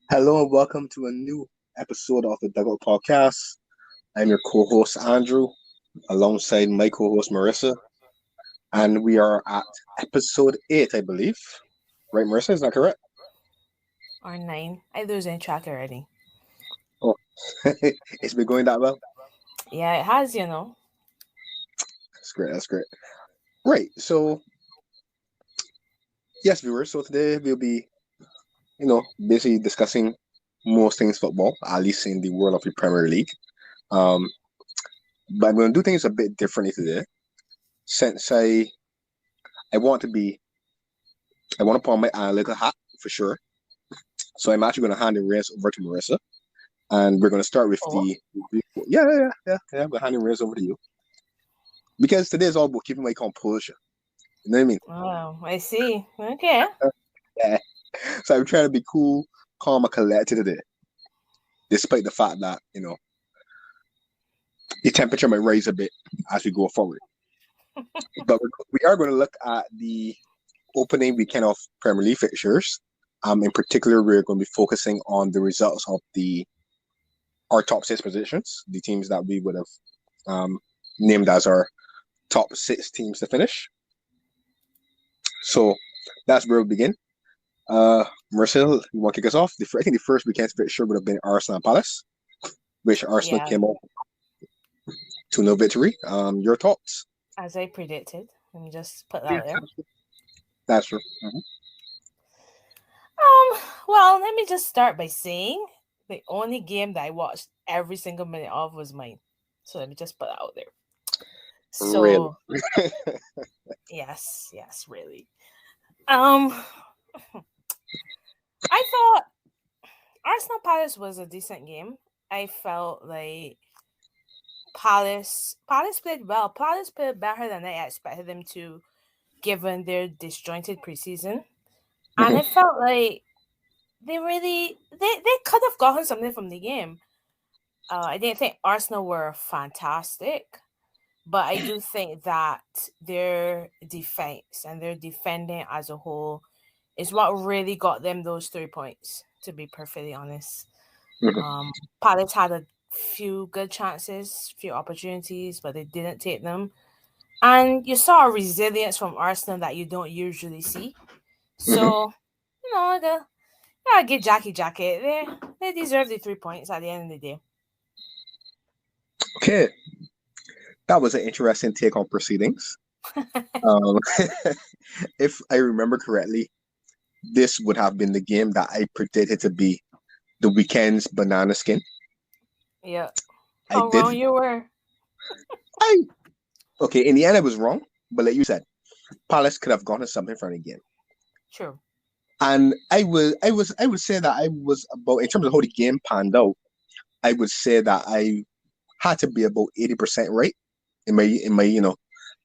Hello and welcome to a new episode of the Dugout Podcast. I'm your co-host Andrew, alongside my co-host Marissa, and we are at episode 8, I believe. Right, Marissa? Is that correct? Or 9. I losing track already. Oh, it's been going that well. Yeah, it has, That's great. That's great. Right. So, yes, viewers. So today we'll be, basically discussing most things football, at least in the world of the Premier League. But I'm going to do things a bit differently today, since I want to put on my analytical hat for sure. So I'm actually going to hand the reins over to Marissa, and we're going to start with yeah. I'm going to hand the reins over to you because today is all about keeping my composure. You know what I mean? Oh, I see. Okay. Yeah. So I'm trying to be cool, calm, and collected today, despite the fact that the temperature might rise a bit as we go forward. But we are going to look at the opening weekend of Premier League fixtures. In particular, we're going to be focusing on the results of our top 6 positions, the teams that we would have named as our top 6 teams to finish. So that's where we'll begin. Marcel, you want to kick us off? I think the first weekend's fixture would have been Arsenal and Palace, which Arsenal came out 2-0 victory. Your thoughts? As I predicted. Let me just put that out there. That's true. Mm-hmm. Well, let me just start by saying the only game that I watched every single minute of was mine. So let me just put that out there. So really? yes, really. I thought Arsenal Palace was a decent game. I felt like Palace played well. Palace played better than I expected them to, given their disjointed preseason. And I felt like they could have gotten something from the game. I didn't think Arsenal were fantastic, but I do think that their defense and their defending as a whole is what really got them those 3 points, to be perfectly honest. Palace had a few good chances, few opportunities, but they didn't take them. And you saw a resilience from Arsenal that you don't usually see. So, I give Jackie jacket. They deserve the 3 points at the end of the day. Okay. That was an interesting take on proceedings. If I remember correctly, this would have been the game that I predicted to be the weekend's banana skin. Yeah. How wrong you were. Okay, in the end I was wrong, but like you said, Palace could have gotten something from the game. True. And I would say that I was about, in terms of how the game panned out, I would say that I had to be about 80% right in my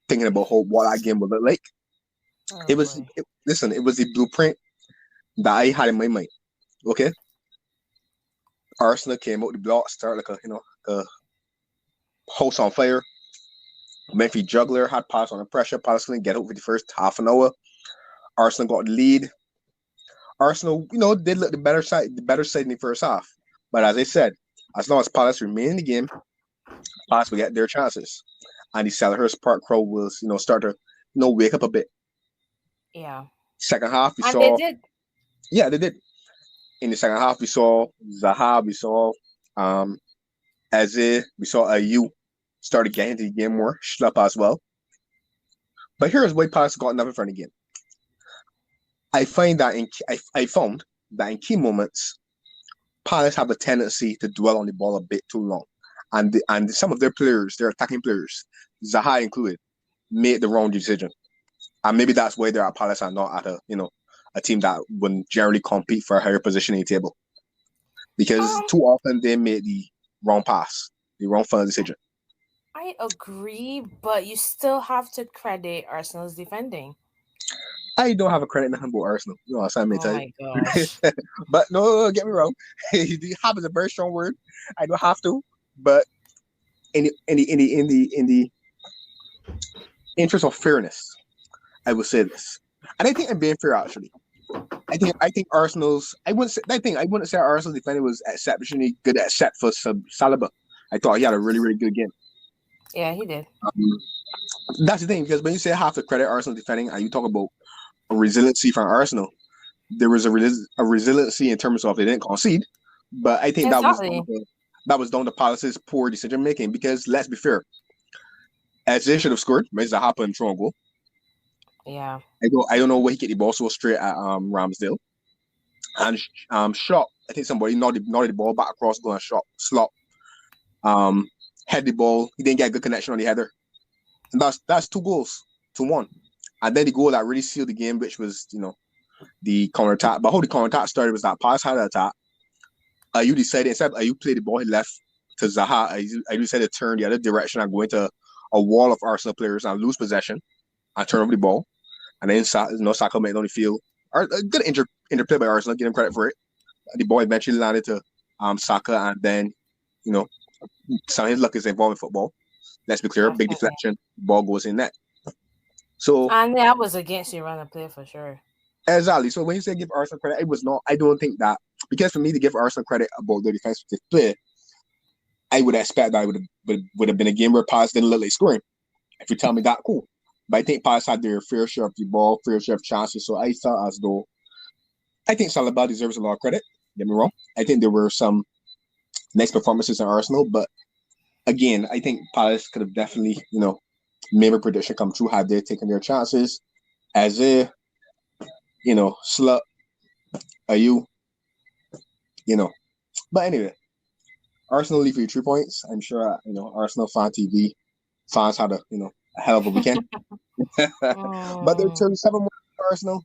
thinking about what that game would look like. It was the blueprint that I had in my mind. Okay. Arsenal came out the block, started like a house on fire. Memphis juggler had Palace under pressure. Palace couldn't get out for the first half an hour. Arsenal got the lead. Arsenal, did look the better side in the first half. But as I said, as long as Palace remain in the game, Palace will get their chances. And the Selhurst Park crowd will, start to, wake up a bit. Yeah. Second half, we saw. They did. Yeah, they did. In the second half, we saw Zaha, we saw Eze, we saw Ayew started getting into the game more, Schlupp as well. But here's why Palace got nothing from the game. I found that in key moments, Palace have a tendency to dwell on the ball a bit too long, and some of their players, their attacking players, Zaha included, made the wrong decision, and maybe that's why they're at Palace and not at a team that would generally compete for a higher position in the table, because too often they made the wrong pass, the wrong final decision. I agree, but you still have to credit Arsenal's defending. I don't have a credit nothing about Arsenal. Oh my gosh. But no, get me wrong. Have is a very strong word. I don't have to. But in the interest of fairness, I would say this, and I think I'm being fair actually. I think Arsenal's. I wouldn't say Arsenal's defending was exceptionally good except for Saliba. I thought he had a really really good game. Yeah, he did. That's the thing because when you say half the credit Arsenal defending, and you talk about a resiliency from Arsenal, there was a resiliency in terms of they didn't concede, but I think Exactly. that was down to Palace's poor decision making. Because let's be fair, as they should have scored, Meza Zaha and throw a goal. Yeah. I don't know where he get the ball so straight at Ramsdale and shot. I think somebody nodded the ball back across goal and shot slot. Head the ball. He didn't get a good connection on the header, and that's 2 goals to 1. And then the goal that really sealed the game, which was the counter attack. But how the counter attack started was that Palace had an attack. You decided instead of you played the ball he left to Zaha. You decided to turn the other direction and go into a wall of Arsenal players and lose possession and turn over the ball. And then Saka made on the field. A good interplay by Arsenal. Give him credit for it. The ball eventually landed to Saka, and then some of his luck is involved in football. Let's be clear, big deflection, ball goes in net. So and that was against the run of play for sure. Exactly. So when you say give Arsenal credit, it was not. I don't think that because for me to give Arsenal credit about their defensive play, I would expect that it would have been a game where Palace didn't look like scoring. If you tell me that, cool. But I think Palace had their fair share of the ball, fair share of chances. So I felt as though I think Saliba deserves a lot of credit. Get me wrong. I think there were some nice performances in Arsenal, but again, I think Palace could have definitely, made a prediction come true had they taken their chances. As a, slut, are you, But anyway, Arsenal leave you 3 points. I'm sure, Arsenal fan TV fans had a hell of a weekend. But they're 37 more for Arsenal.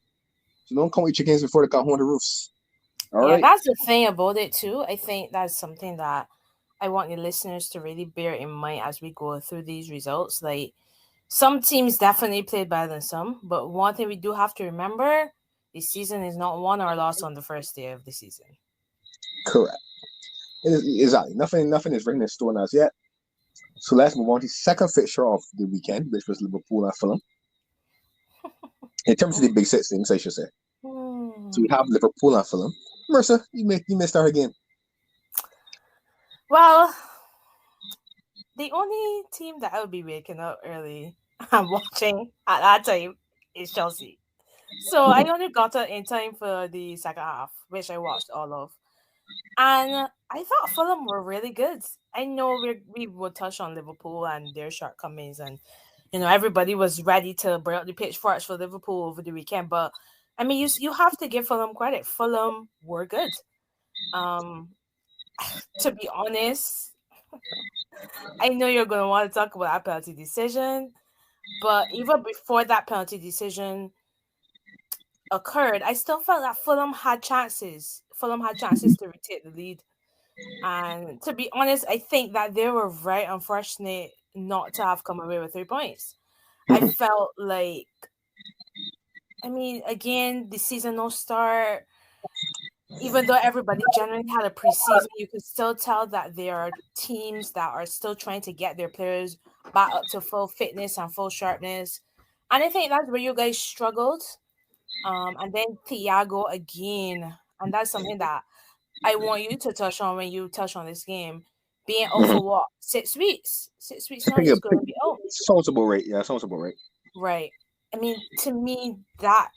So don't count your chickens before they come home to roofs. All right. That's the thing about it too. I think that's something that I want your listeners to really bear in mind as we go through these results. Like some teams definitely played better than some, but one thing we do have to remember: the season is not won or lost on the first day of the season. Correct. Exactly. Nothing is written in stone as yet. So let's move on to the second fixture of the weekend, which was Liverpool and Fulham. In terms of the big six things, I should say. So we have Liverpool and Fulham. Mercer, you may start again. Well, the only team that I would be waking up early and watching at that time is Chelsea. So I only got it in time for the second half, which I watched all of. And I thought Fulham were really good. I know we would touch on Liverpool and their shortcomings, and everybody was ready to bring up the pitchforks for Liverpool over the weekend. But I mean, you have to give Fulham credit. Fulham were good. To be honest, I know you're going to want to talk about that penalty decision, but even before that penalty decision occurred, I still felt that Fulham had chances. Fulham had chances to retake the lead. And to be honest, I think that they were very unfortunate not to have come away with 3 points. I felt like, again, the season no start. Even though everybody generally had a preseason, you could still tell that there are teams that are still trying to get their players back up to full fitness and full sharpness. And I think that's where you guys struggled. And then Thiago again. And that's something that I want you to touch on when you touch on this game. Being out for what? 6 weeks? 6 weeks now he's going to be out. Sounds about right. Yeah, sounds about right. Right. I mean, to me, that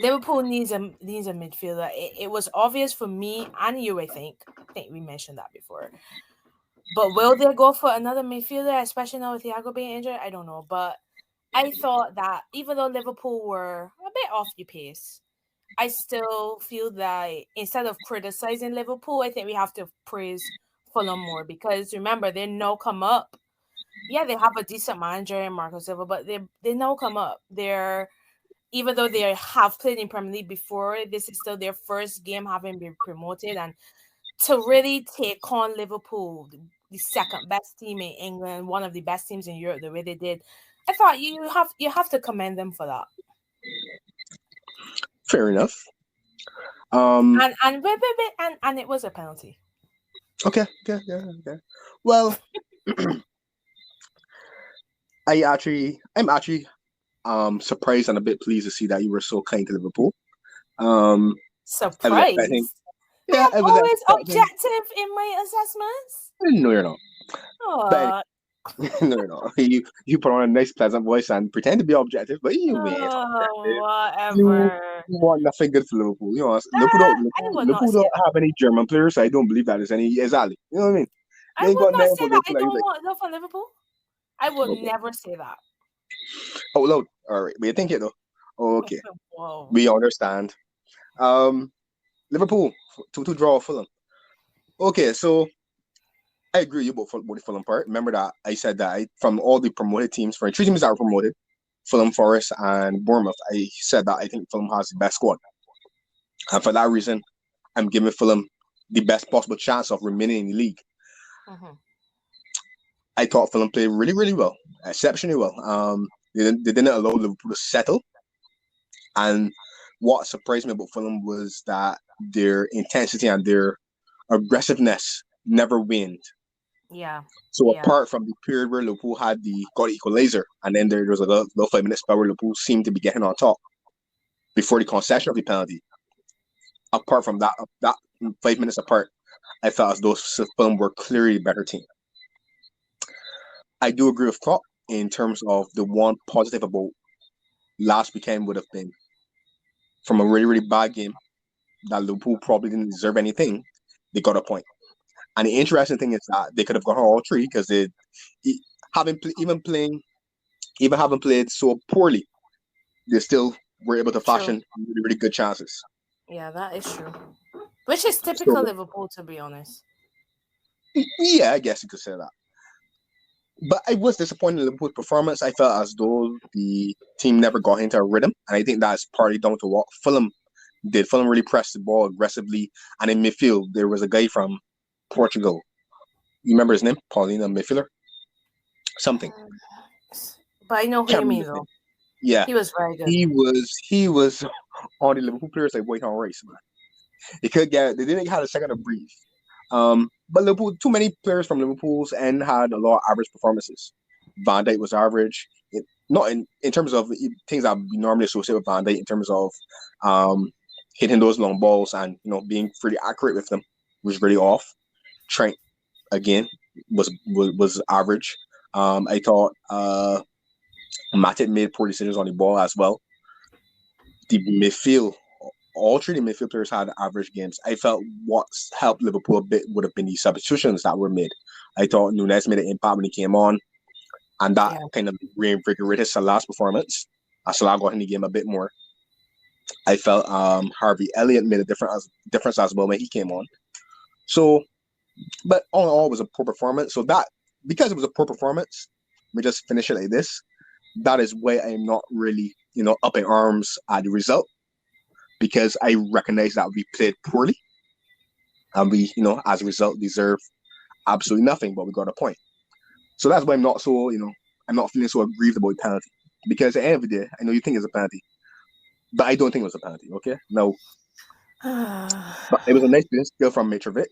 Liverpool needs a midfielder. It was obvious for me and you, I think. I think we mentioned that before. But will they go for another midfielder, especially now with Thiago being injured? I don't know. But I thought that even though Liverpool were a bit off the pace, I still feel that instead of criticizing Liverpool, I think we have to praise Fulham more because remember, they now come up. Yeah, they have a decent manager in Marco Silva, but they now come up. Even though they have played in Premier League before, this is still their first game having been promoted. And to really take on Liverpool, the second best team in England, one of the best teams in Europe, the way they did, I thought you have to commend them for that. Fair enough. And it was a penalty. Okay. Well, I'm actually surprised and a bit pleased to see that you were so kind to Liverpool. Um, I was expecting, Surprised. yeah, I'm I was always expecting. objective in my assessments. No, you're not. But Oh, no, you're not. You put on a nice, pleasant voice and pretend to be objective, but you ain't oh, objective. You whatever. you want nothing good for Liverpool. You know, I would not Liverpool say don't that. have any German players. So I don't believe that is any exactly. You know what I mean? I They ain't would got not nothing say for that I Liverpool. That you don't like. want love for Liverpool. I would Okay. never say that. Oh, load. All right. But you think it though? Okay. Whoa. We understand. Um, Liverpool to draw Fulham. Okay, so I agree with you about the Fulham part. Remember that I said that from all the promoted teams, for three teams that are promoted, Fulham, Forest, and Bournemouth, I said that I think Fulham has the best squad. And for that reason, I'm giving Fulham the best possible chance of remaining in the league. Mhm. I thought Fulham played really, really well, exceptionally well. They didn't allow Liverpool to settle. And what surprised me about Fulham was that their intensity and their aggressiveness never waned. Yeah. So Yeah. apart from the period where Liverpool got the equalizer, and then there was a little 5 minute spell where Liverpool seemed to be getting on top before the concession of the penalty. Apart from that 5 minutes apart, I felt as though Fulham were clearly the better team. I do agree with Klopp in terms of the one positive about last weekend would have been from a really, really bad game that Liverpool probably didn't deserve anything. They got a point. And the interesting thing is that they could have got all three because they haven't even having played so poorly, they still were able to True. fashion really, really good chances. Yeah, that is true. Which is So typical Liverpool, to be honest. yeah, I guess you could say that. But I was disappointed in Liverpool's performance. I felt as though the team never got into a rhythm, and I think that's partly down to what Fulham did. Fulham really pressed the ball aggressively, and in midfield there was a guy from Portugal. You remember his name? Paulina midfielder? Something. But I know who Can't you remember mean, his name. though. Yeah. He was very good. He was on the Liverpool players like white on rice, man. They didn't have a second to breathe. But Liverpool, too many players from Liverpool's end had a lot of average performances. Van Dijk was average, not in terms of things that we normally associate with Van Dijk in terms of um, hitting those long balls and being pretty accurate with them was really off. Trent again was average. I thought Matip made poor decisions on the ball as well. The midfield, all three of the midfield players had average games. I felt what helped Liverpool a bit would have been the substitutions that were made. I thought Nunes made an impact when he came on, and that kind of reinvigorated Salah's performance. Salah got in the game a bit more. I felt Harvey Elliott made a difference as well when he came on. So, but all in all, it was a poor performance. So that because it was a poor performance, we just finish it like this. That is why I'm not really, up in arms at the result because I recognize that we played poorly and we, as a result, deserve absolutely nothing, but we got a point. So that's why I'm not so, I'm not feeling so aggrieved about the penalty because at the end of the day, I know you think it's a penalty, but I don't think it was a penalty. Okay, no, but it was a nice skill from Mitrovic.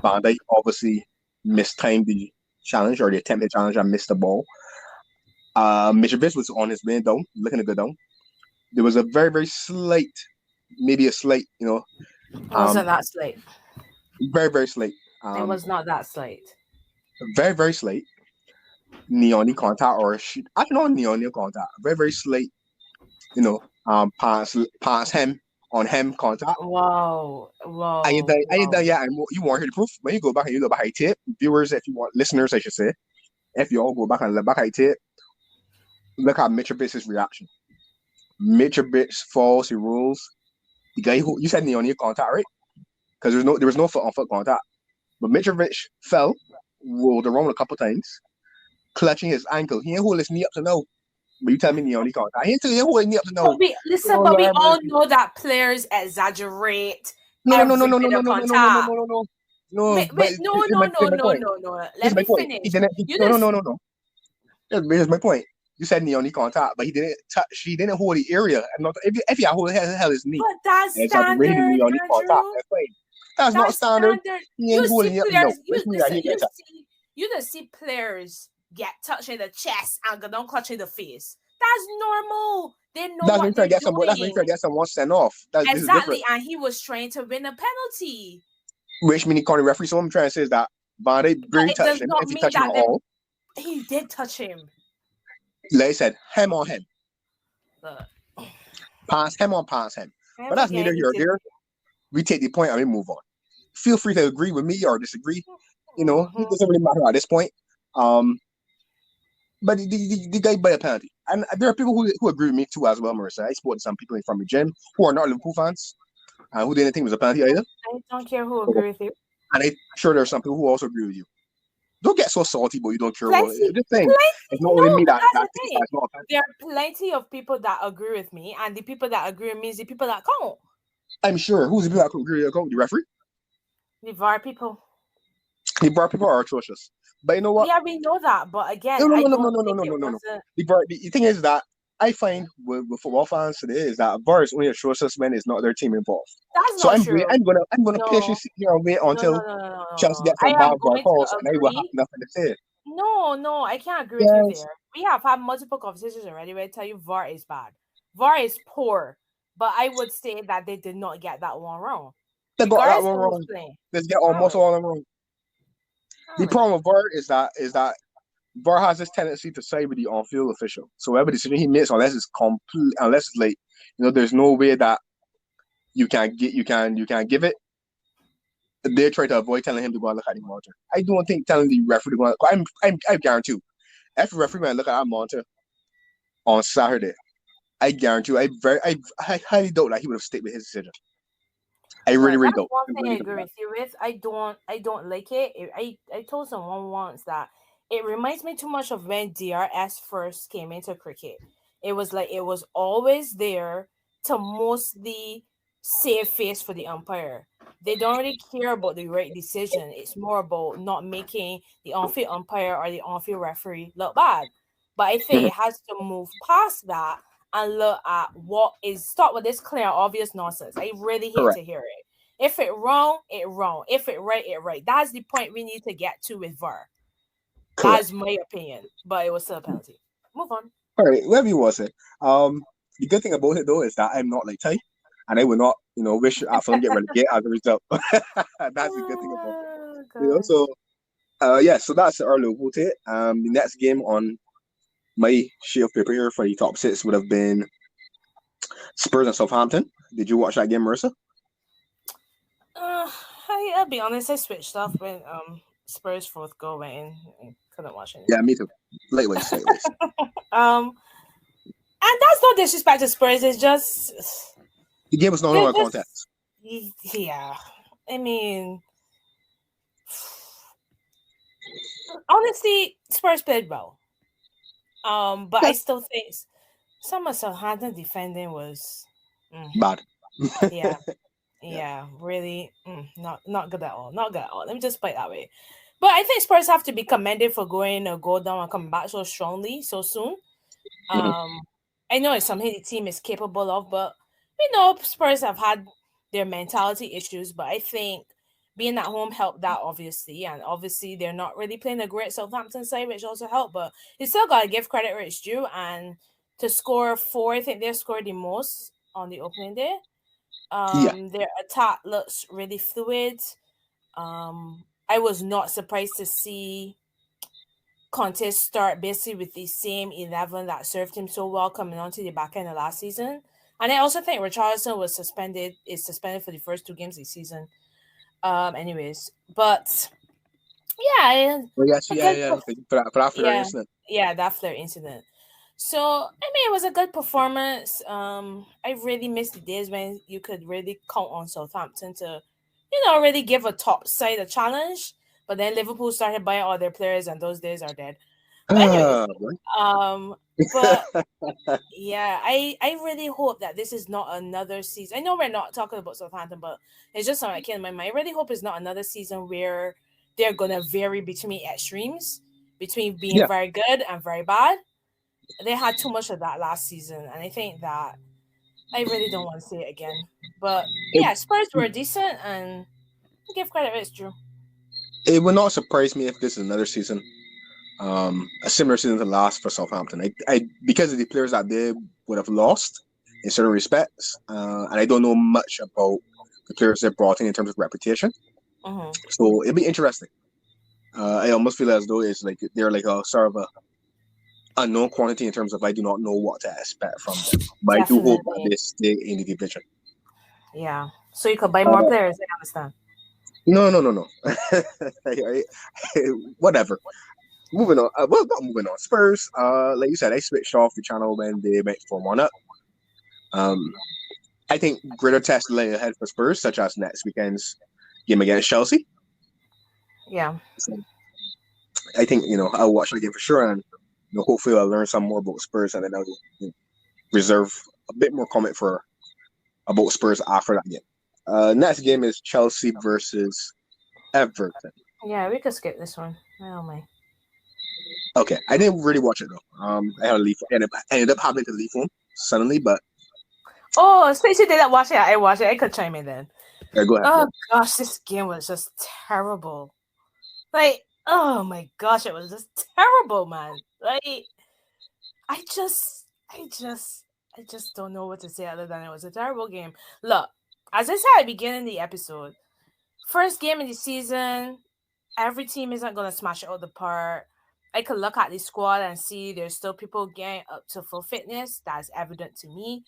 Van Dijk obviously mistimed the challenge or the attempted challenge and missed the ball. Mitrovic was on his way down, looking to go down. There was a very, very slight, maybe a slight, It wasn't that slight. very, very slight. It was not that slight. Very, very slight neon contact or I don't know neon contact. Very, very slight, pass him on him contact. Wow. I ain't done yet. You want to hear the proof? When you go back and you look back at tape, viewers, if you want, listeners, I should say, if you all go back and look back at tape, look at Mitrovic's reaction. Mitrovic falls, he rolls. The guy who you said neon contact, right? Because there was no foot on foot contact. But Mitrovic fell, rolled around a couple times, clutching his ankle. He ain't hold his knee up to know. But you tell me neon contact. He ain't hold his knee up to know. But we all know that players exaggerate. No. Here's my point. You said neon contact, but he didn't touch. He didn't hold the area. Not if he hold his knee. But that's standard, Andrew. That's not standard. He ain't holding it. No, you just see players get touched in the chest and go down clutch in the face. That's normal. They know That's when what you try they're to get some. That's when you doing. try to get someone sent off. This is different. Exactly, and he was trying to win a penalty. Which means he called the referee. So what I'm trying to say is that Van Dijk But barely it does touched him. not If he mean touched him at that all, he did touch him. like I said, him on him. But Pass him on pass him. But never that's get neither here nor into there. We take the point and we move on. Feel free to agree with me or disagree. You know, it doesn't really matter at this point. But the guy by a penalty. And there are people who agree with me too as well, Marissa. I spoke to some people from the gym who are not Liverpool fans who didn't think it was a penalty either. I don't care who agree with you. And I'm sure there are some people who also agree with you. Don't get so salty, but you don't care. Plenty, Just saying, it's not no, only me but that that's the thinks thing. that's not a penalty. There are plenty of people that agree with me, and the people that agree with me is the people that can't. I'm sure. Who's the people that agree with you? The referee? The VAR people. The VAR people are atrocious. But you know what? Yeah, we know that. But again, No. I don't think it was a... The thing is that I find with football fans today is that VAR is only atrocious when it's not their team involved. That's So not I'm true. I'm gonna patiently sit here and wait until Chelsea gets some I am bad VAR going calls, to and I will have agree. nothing to say. No, I can't agree with you there. We have had multiple conversations already where I tell you VAR is bad. VAR is poor. But I would say that they did not get that one wrong. They got that one wrong. They get almost all of them wrong. The problem with VAR is that VAR has this tendency to side with the on-field official. So whatever decision he makes, unless it's like, there's no way that you can give it. They try to avoid telling him to go and look at the monitor. I don't think telling the referee to go and I guarantee you, if the referee went and look at that monitor on Saturday, I guarantee you, I highly doubt that he would have stayed with his decision. I really don't. One thing I agree with you with. I don't like it. I told someone once that it reminds me too much of when DRS first came into cricket. It was like it was always there to mostly save face for the umpire. They don't really care about the right decision. It's more about not making the on-field umpire or the on-field referee look bad. But I think it has to move past that and look at what is... Start with this clear, obvious nonsense. I really hate to hear it. If it wrong, it wrong. If it right, it right. That's the point we need to get to with VAR. That's my opinion. But it was still a penalty. Move on. All right, whatever you want to say. The good thing about it though is that I'm not like Ty, and I would not, wish Fulham get relegated as a result. That's the good thing about it. So so that's our Liverpool take. The next game on my sheet of paper here for the top 6 would have been Spurs and Southampton. Did you watch that game, Marissa? I'll be honest, I switched off when Spurs fourth goal went in. I couldn't watch it. Yeah, me too. Lightweight. And that's no disrespect to Spurs. It's just the game was no contest. Yeah, I mean, honestly, Spurs played well. But I still think some of Southampton defending was bad. Yeah, really not good at all. Not good at all. Let me just put it that way. But I think Spurs have to be commended for going a goal down and coming back so strongly so soon. I know it's something the team is capable of, but Spurs have had their mentality issues, but I think being at home helped that, obviously. And obviously they're not really playing a great Southampton side, which also helped, but you still got to give credit where it's due. And to score 4, I think they scored the most on the opening day. Their attack looks really fluid. I was not surprised to see Conte start basically with the same 11 that served him so well coming onto the back end of last season. And I also think Richarlison is suspended for the first 2 games of the season. Anyways, but yeah. For that Fleur incident. Yeah, that Fleur incident. So, I mean, it was a good performance. I really missed the days when you could really count on Southampton to, really give a top side a challenge. But then Liverpool started buying all their players, and those days are dead. But anyways, but yeah, I really hope that this is not another season. I know we're not talking about Southampton, but it's just something that came in my mind. I really hope it's not another season where they're gonna vary between extremes, between being very good and very bad. They had too much of that last season, and I think that I really don't want to see it again. But yeah, Spurs were decent, and give credit where it's due. It would not surprise me if this is another season A similar season to last for Southampton. I because of the players that they would have lost in certain respects, and I don't know much about the players they brought in terms of reputation. Mm-hmm. So it'd be interesting. I almost feel as though it's like they're like a sort of a unknown quantity in terms of I do not know what to expect from them. But I do hope that Definitely. they stay in the division. Yeah. So you could buy more Uh, players. I understand. no. Whatever. Moving on. Well, not moving on. Spurs. Like you said, I switched off the channel when they went for 1-up. Um, I think greater tests lay ahead for Spurs, such as next weekend's game against Chelsea. Yeah. So I think I'll watch the game for sure, and hopefully I'll learn some more about Spurs, and then I'll reserve a bit more comment for about Spurs after that game. Next game is Chelsea versus Everton. Yeah, we could skip this one. I don't mind. Okay, I didn't really watch it though. I had to leave. Ended up having to leave home suddenly, but Oh, Stacey didn't watch it. I watched it. I could chime in then. go ahead. Oh gosh, this game was just terrible. Like, oh my gosh, it was just terrible, man. Like, I just don't know what to say other than it was a terrible game. Look, as I said at the beginning of the episode, first game of the season, every team isn't gonna smash it out the park. I could look at the squad and see there's still people getting up to full fitness. That's evident to me.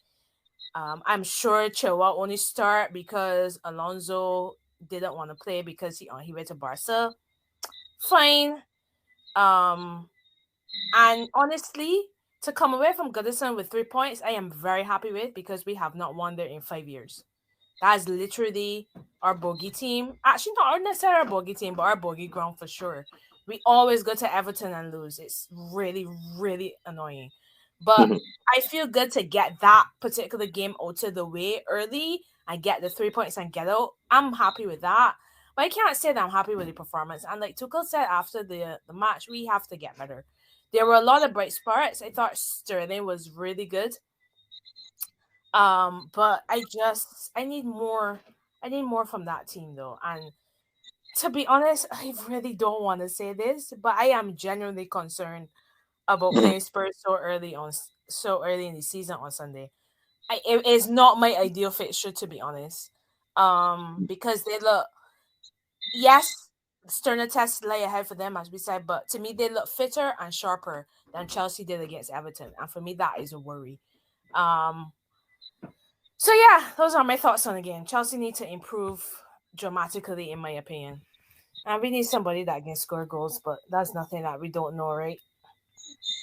I'm sure Chilwell only start because Alonso didn't want to play because he went to Barca. Fine. And honestly, to come away from Goodison with 3 points, I am very happy with because we have not won there in 5 years. That is literally our bogey team. Actually, not necessarily our bogey team, but our bogey ground for sure. We always go to Everton and lose. It's really, really annoying. But I feel good to get that particular game out of the way early and get the 3 points and get out. I'm happy with that. But I can't say that I'm happy with the performance. And like Tuchel said after the match, we have to get better. There were a lot of bright spots. I thought Sterling was really good. But I need more. I need more from that team though. And to be honest, I really don't want to say this, but I am genuinely concerned about playing Spurs so early in the season on Sunday. It is not my ideal fixture, to be honest. Because they look, yes, sterner tests lay ahead for them as we said, but to me they look fitter and sharper than Chelsea did against Everton, and for me that is a worry. So yeah, those are my thoughts on the game. Chelsea need to improve dramatically, in my opinion. And we need somebody that can score goals, but that's nothing that we don't know, right?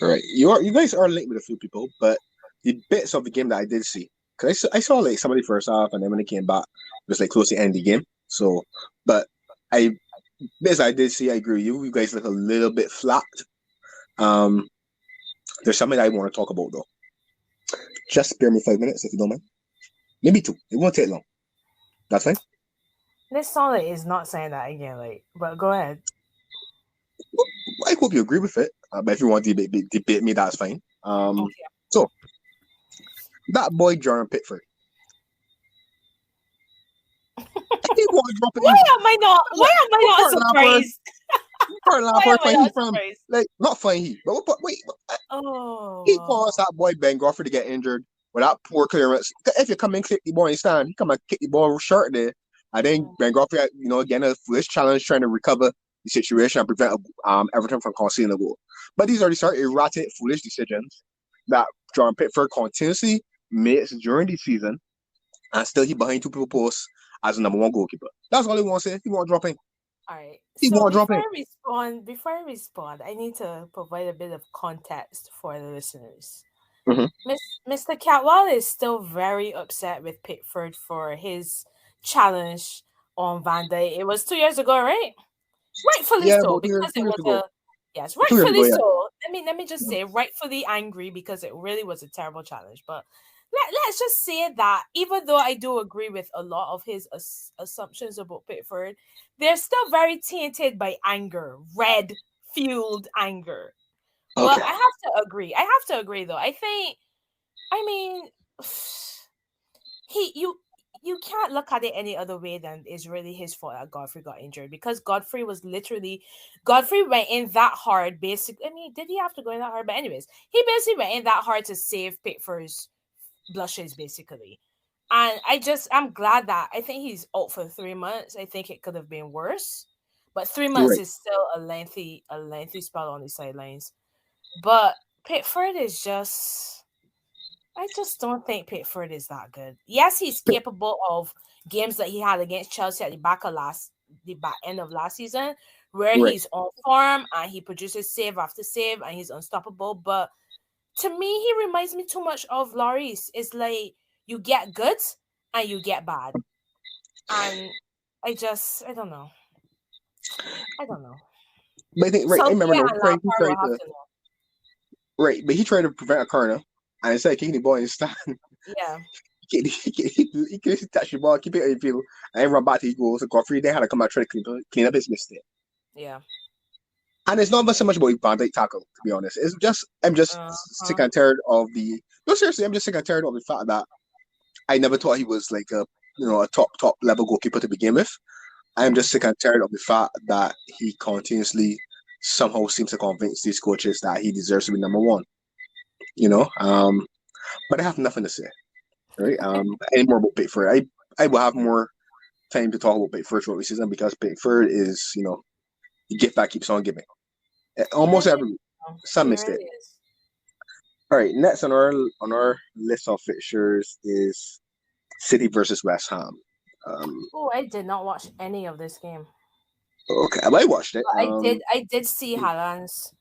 Right, you guys are linked with a few people, but the bits of the game that I did see, because I saw like some of the first half, and then when it came back, it was like close to the end of the game. So, but bits I did see, I agree with you. You guys look a little bit flat. There's something I want to talk about though. Just spare me 5 minutes if you don't mind. Maybe 2. It won't take long. That's fine. This song is not saying that again, but go ahead. I hope you agree with it. But if you want to debate me, that's fine. Okay. So that boy Jordan Pickford. He won't drop it. Why am I not surprised? Where he from? Like, not fine he. But wait. He caused that boy Ben Goffrey to get injured with that poor clearance. If you come and click the ball and stand, he come and kick the ball short there. And then Ben Goffrey, again, a foolish challenge trying to recover the situation and prevent Everton from conceding a goal. But these are the sort of erratic, foolish decisions that Jordan Pickford continuously makes during the season, and still he behind 2 people posts as the number 1 goalkeeper. That's all he wants to say. He won't drop in. All right. He So won't drop in. before I respond, I need to provide a bit of context for the listeners. Mr. Catwall is still very upset with Pickford for his challenge on Van Dijk. It was 2 years ago, right? Rightfully so, because it was yes, rightfully so. Let me just say, rightfully angry because it really was a terrible challenge. But let's just say that even though I do agree with a lot of his assumptions about Pickford, they're still very tainted by anger, red fueled anger. But I have to agree. I mean, you can't look at it any other way than it's really his fault that Godfrey got injured, because Godfrey went in that hard. Basically, I mean, did he have to go in that hard? But anyways, he basically went in that hard to save Pickford's blushes, basically. And I'm glad that I think he's out for 3 months. I think it could have been worse, but 3 months Right. is still a lengthy spell on the sidelines. But Pickford is I just don't think Pickford is that good. Yes, he's capable of games that he had against Chelsea at the back end of last season, where Right. he's on form and he produces save after save and he's unstoppable. But to me, he reminds me too much of Lloris. It's like you get good and you get bad. And I don't know. I don't know. But I think, right, I remember though, he tried to prevent a corner, and instead of kicking the ball in his stand, Yeah. he could touch the ball, keep it in the field, and run back to his goal. So Godfrey then had to come out try to clean up his mistake. Yeah. And it's not so much about Van Dijk tackle, to be honest. I'm just sick and tired of no, seriously, I'm just sick and tired of the fact that I never thought he was like a top level goalkeeper to begin with. I'm just sick and tired of the fact that he continuously somehow seems to convince these coaches that he deserves to be number one. But I have nothing to say. Right? Any more about Pickford? I will have more time to talk about Pickford throughout the season, because Pickford is, the gift that keeps on giving. Almost every week. Some mistake. Really is. All right, next on our list of fixtures is City versus West Ham. I did not watch any of this game. Okay, I watched it. I did see Haaland's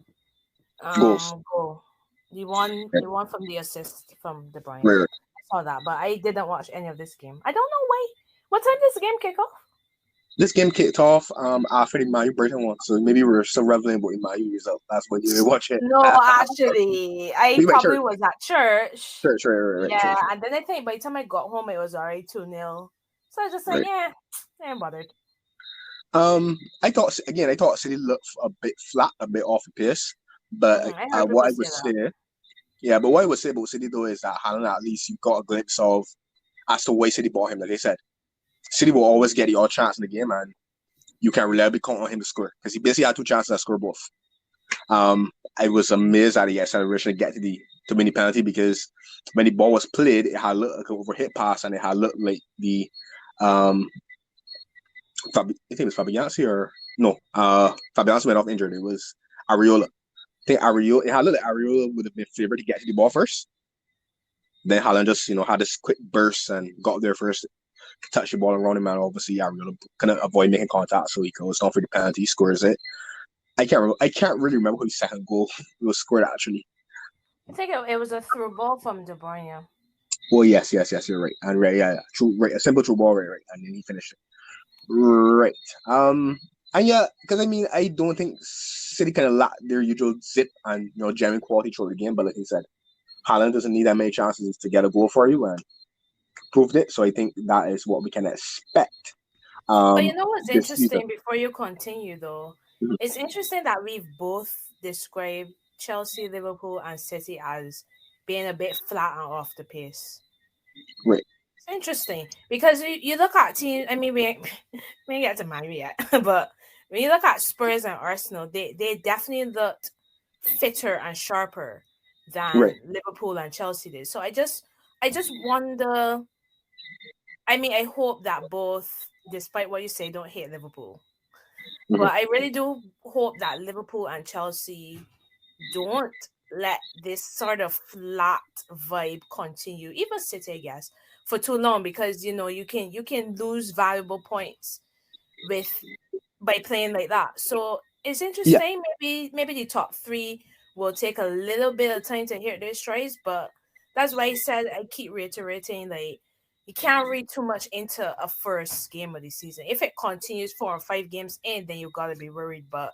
goal. The one from the assist from De Bruyne. Right. I saw that, but I didn't watch any of this game. I don't know why. What time does the game kick off? This game kicked off after the Man U Brighton one, so maybe we're still reveling about the Man U result. That's when you watch it. No, actually, I probably was at church. Right, yeah, church. And then I think by the time I got home, it was already 2-0. So I was just like, I ain't bothered. I thought City looked a bit flat, a bit off the pace. But what I would say about City though is that Haaland, at least you got a glimpse of as to why City bought him. Like they said, City will always get the odd chance in the game, and you can reliably count on him to score, because he basically had 2 chances to score both. I was amazed that he acceleration to get to win the penalty, because when the ball was played, it had looked like an overhit pass, and it had looked like the I think it was Fabianski or no, Fabianski went off injured. It was Areola. I think it had looked like Areola would have been favored to get to the ball first. Then Haaland just had this quick burst and got there first, touch the ball around him, and obviously Areola couldn't avoid making contact, so he goes down for the penalty, scores it. I can't really remember who his second goal was scored actually. I think it was a through ball from De Bruyne. Well, yes, you're right, and true, right, a simple through ball, right, and then he finished it. Right. And because I don't think City kind of lack their usual zip and genuine quality throughout the game, but like he said, Haaland doesn't need that many chances to get a goal for you, and proved it. So I think that is what we can expect. But you know what's interesting season. Before you continue though, it's interesting that we've both described Chelsea, Liverpool, and City as being a bit flat and off the pace. Right. It's interesting because you look at teams. I mean, we ain't get to Man U yet, but when you look at Spurs and Arsenal, they definitely looked fitter and sharper than Liverpool and Chelsea did. So I just wonder. I mean, I hope that both, despite what you say, don't hate Liverpool. Mm-hmm. But I really do hope that Liverpool and Chelsea don't let this sort of flat vibe continue, even City, I guess, for too long, because you can lose valuable points by playing like that. So it's interesting. Yeah. Maybe the top 3 will take a little bit of time to hit their strides, but that's why I keep reiterating, like, you can't read too much into a first game of the season. If it continues 4 or 5 games in, then you've got to be worried. But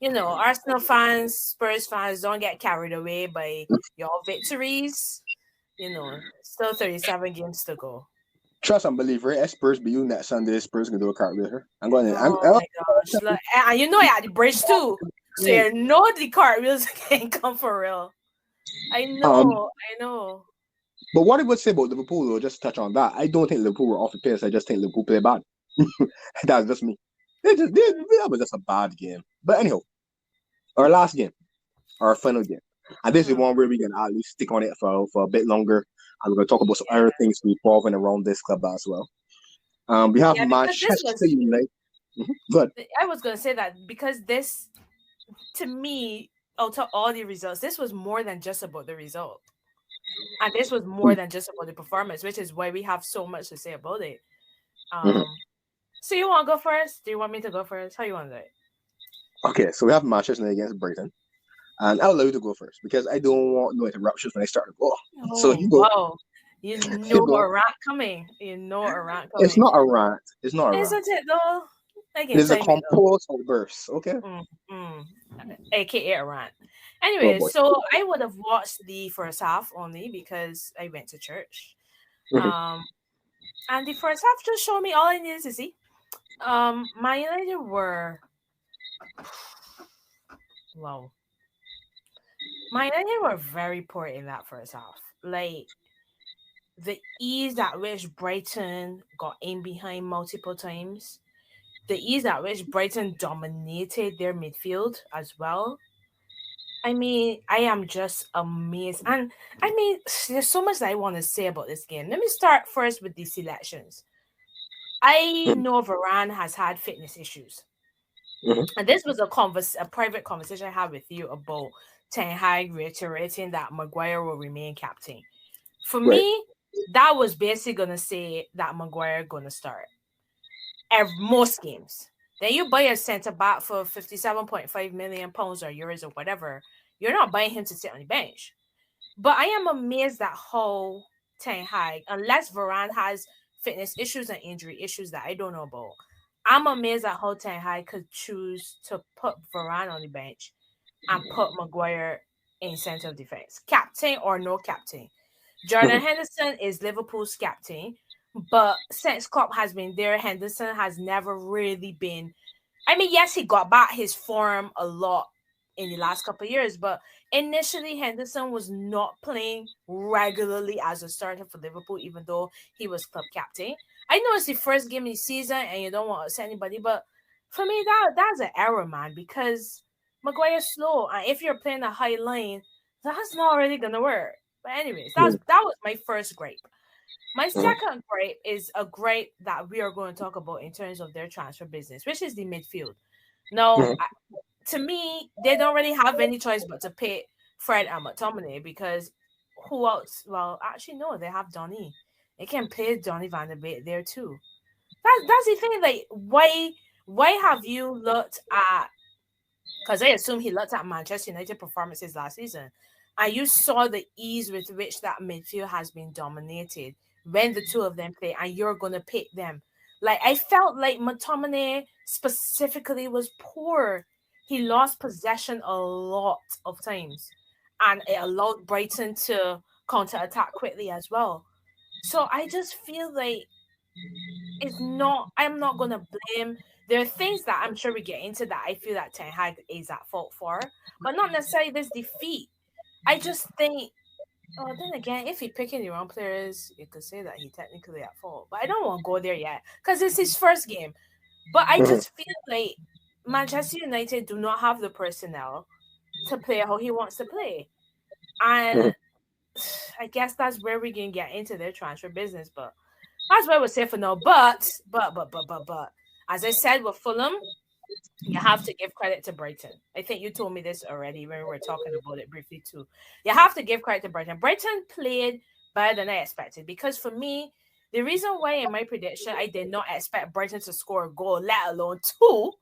Arsenal fans, Spurs fans, don't get carried away by your victories. Still 37 games to go. Trust and believe, right? Spurs be you next Sunday. Spurs can do a cartwheel. I'm going to. Oh my gosh! Look, and you're at the bridge too, so the cartwheels can come for real. I know. But what I would say about Liverpool, though, just to touch on that, I don't think Liverpool were off the pace. I just think Liverpool played bad. That's just me. That was just a bad game. But anyhow, our last game, our final game. And this is Mm. one where we can at least stick on it for a bit longer. And we're going to talk about some other things revolving around this club as well. We have Yeah, because this Manchester was, United. Good. I was going to say that because this, to me, out of all the results, this was more than just about the result. And this was more than just about the performance, which is why we have so much to say about it. Mhm. So you want to go first? Do you want me to go first? How you want to do it? Okay, so we have Manchester United against Brighton. And I'll allow you to go first because I don't want no interruptions when I start to go. So Oh, you go. wow. You You know go. a rant coming. You know a rant It's coming. not a rant. It's not a rant. Isn't it though? I It can is a time it though. composed outburst. Okay. Mm, mm. AKA a rant. Oh Anyway, boy. so I would have watched the first half only because I went to church. Mhm. Um, and the first half just showed me all I needed to see. My United were wow. My United were very poor in that first half. Like the ease at which Brighton got in behind multiple times, the ease at which Brighton dominated their midfield as well. I mean, I am just amazed. And I mean, there's so much that I want to say about this game. Let me start first with the selections. I Mhm. know Varane has had fitness issues. Mhm. And this was a private conversation I had with you about Ten Hag reiterating that Maguire will remain captain. For Right. me, that was basically gonna say that Maguire gonna start most games. Then you buy a centre back for 57.5 million pounds or euros or whatever. You're not buying him to sit on the bench. But I am amazed at how Ten Hag, unless Varane has fitness issues and injury issues that I don't know about, I'm amazed at how Ten Hag could choose to put Varane on the bench and put Maguire in centre of defense, captain or no captain. Jordan Mhm. Henderson is Liverpool's captain, but since Klopp has been there, Henderson has never really been. I mean, yes, he got back his form a lot in the last couple of years, but initially Henderson was not playing regularly as a starter for Liverpool, even though he was club captain. I know it's the first game of the season and you don't want to say anybody, but for me that's an error, man, because Maguire's slow, and if you're playing a high line, that's not really gonna work. But anyways, that was my first gripe. My Mhm. second gripe is a gripe that we are going to talk about in terms of their transfer business, which is the midfield. Now, Mhm. to me, they don't really have any choice but to pay Fred and McTominay because who else? Well, actually, no, they have Donny. They can pay Donny Van de Beek there too. That's the thing. Like, why have you looked at? Because I assume he looked at Manchester United performances last season, and you saw the ease with which that midfield has been dominated when the two of them play, and you're gonna pick them. Like I felt like McTominay specifically was poor. He lost possession a lot of times, and it allowed Brighton to counter attack quickly as well. So I just feel like it's not. I'm not gonna blame. There are things that I'm sure we get into that I feel that Ten Hag is at fault for, but not necessarily this defeat. I just think. Oh, then again, if he picking the wrong players, you could say that he technically at fault. But I don't want to go there yet because it's his first game. But I Mhm. just feel like Manchester United do not have the personnel to play how he wants to play, Mhm. and I guess that's where we can get into their transfer business. But that's what I would say for now. But, as I said with Fulham, you have to give credit to Brighton. I think you told me this already when we were talking about it briefly too. You have to give credit to Brighton. Brighton played better than I expected because for me, the reason why in my prediction I did not expect Brighton to score a goal, let alone two,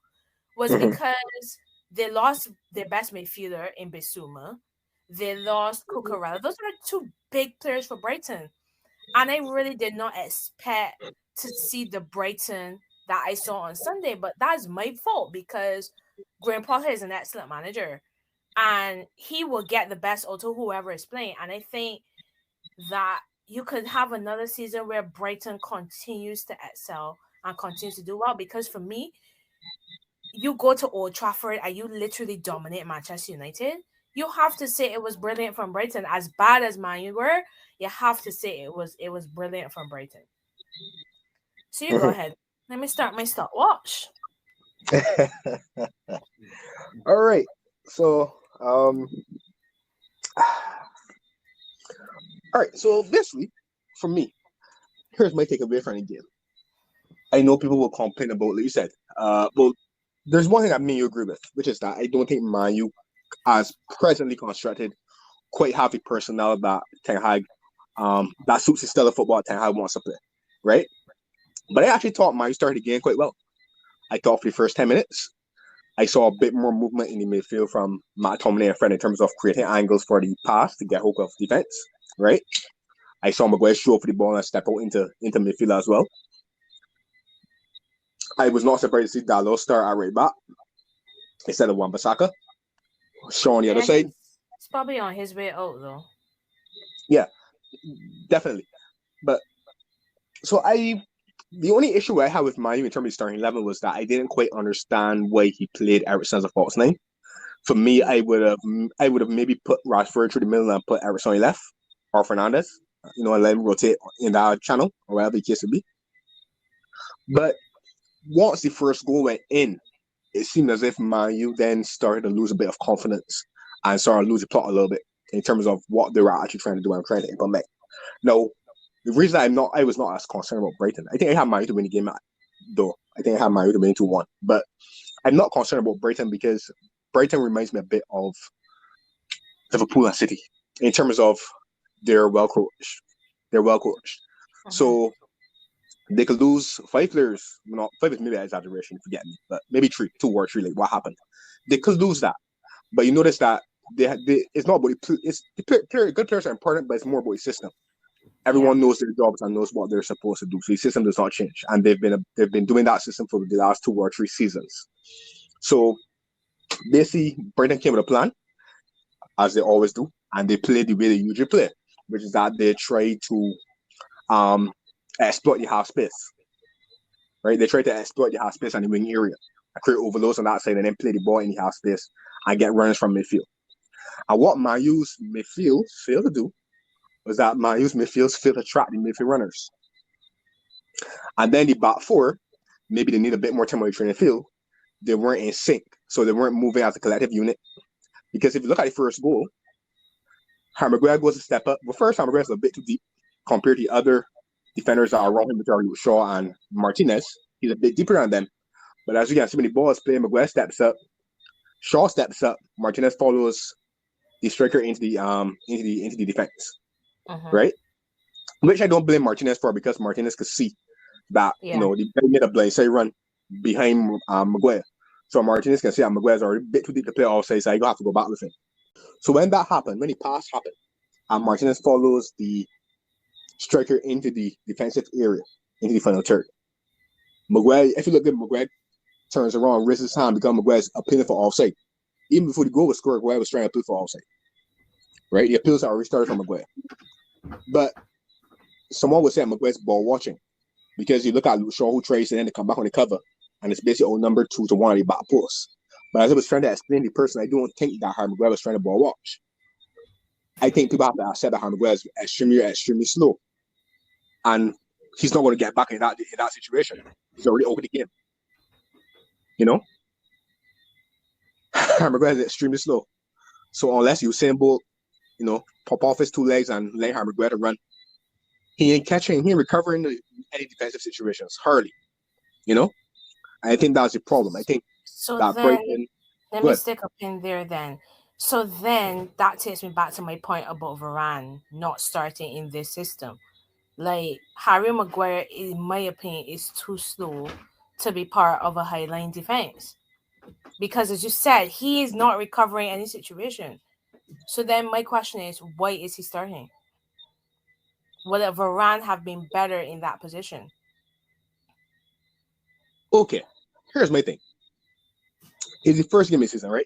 was Mhm. because they lost their best midfielder in Bissouma. They lost Cucurella. Those are two big players for Brighton. And I really did not expect to see the Brighton that I saw on Sunday, but that's my fault because Graham Potter is an excellent manager and he will get the best out of whoever is playing. And I think that you could have another season where Brighton continues to excel and continues to do well because for me, you go to Old Trafford and you literally dominate Manchester United. You have to say it was brilliant from Brighton. As bad as Man U were, you have to say it was brilliant from Brighton. So you go ahead. Let me start my stopwatch. All right. So, all right. So basically, for me, here's my takeaway from the game. I know people will complain about, like you said, well, there's one thing that me and you agree with, which is that I don't think Man U, as presently constructed, quite have the personnel that Ten Hag, that suits the style of football Ten Hag wants to play, right? But I actually thought Man U started the game quite well. I thought for the first 10 minutes, I saw a bit more movement in the midfield from McTominay and Fred in terms of creating angles for the pass to get hold of defense, right? I saw Maguire show for the ball and step out into midfield as well. I was not surprised to see Dalot start at right back instead of Wan-Bissaka. Shaw on the other side. He's probably on his way out though. Yeah, definitely. But so the only issue I had with Man U in terms of starting 11 was that I didn't quite understand why he played Everton as a false nine. For me, I would have maybe put Rashford through the middle and put Everton on the left or Fernandez, and let him rotate in that channel or whatever the case would be. But once the first goal went in, it seemed as if Man U then started to lose a bit of confidence and started to lose the plot a little bit in terms of what they were actually trying to do and trying to implement. Now, the reason I was not as concerned about Brighton, I think I had Man U to win the game, though. I think I had Man U to win 2-1. But I'm not concerned about Brighton because Brighton reminds me a bit of Liverpool and City in terms of they're well coached. So they could lose 5 players. Not 5 is maybe an exaggeration, forget me, but maybe 2 or 3. Like what happened? They could lose that, but you notice that it's not about good players are important, but it's more about the system. Everyone knows their jobs and knows what they're supposed to do. So the system does not change, and they've been doing that system for the last 2 or 3 seasons. So basically, Brighton came with a plan, as they always do, and they played the way they usually play, which is that they try to exploit the half space. Right? They try to exploit the half space and the wing area, create overloads on that side, and then play the ball in the half space and get runners from midfield. And what Man U's midfield failed to do was that Man U's midfield failed to track the midfield runners. And then the back 4, maybe they need a bit more time on the training field. They weren't in sync, so they weren't moving as a collective unit. Because if you look at the first goal, Harry Maguire goes to step up. But first, Harry Maguire is a bit too deep compared to the other defenders that are around him, which are Shaw and Martinez. He's a bit deeper than them. But as you can see, when the ball is played, Maguire steps up, Shaw steps up, Martinez follows the striker into the defense, right? Which I don't blame Martinez for, because Martinez could see that they made a blindside run behind Maguire, so Martinez can see that Maguire's already a bit too deep to play offside, so you have to go back with him. So when that happened, when the pass happened, and Martinez follows the striker into the defensive area, into the final third, Maguire, if you look at Maguire, turns around, raises his hand because Maguire's appealing for offside. Even before the goal was scored, Maguire was trying to appeal for offside. Right? The appeals are already started from Maguire. But someone would say Maguire's ball watching, because you look at Luke Shaw, who tries and then they come back on the cover, and it's basically all number 2 to 1 at the back post. But as I was trying to explain to the person, I don't think that Harry Maguire was trying to ball watch. I think people have to accept that Harry Maguire is extremely slow. And he's not going to get back in that situation. He's already over the game. Harry Maguire is extremely slow. So unless Usain Bolt, pop off his 2 legs and let Harry Maguire run, he ain't catching, he ain't recovering any defensive situations, hardly. I think that's the problem. I think that Brighton. Let me stick a pin there then. So then that takes me back to my point about Varane not starting in this system. Like, Harry Maguire, in my opinion, is too slow to be part of a high-line defense. Because, as you said, he is not recovering any situation. So then my question is, why is he starting? Would Varane have been better in that position? Okay, here's my thing. It's the first game of the season, right?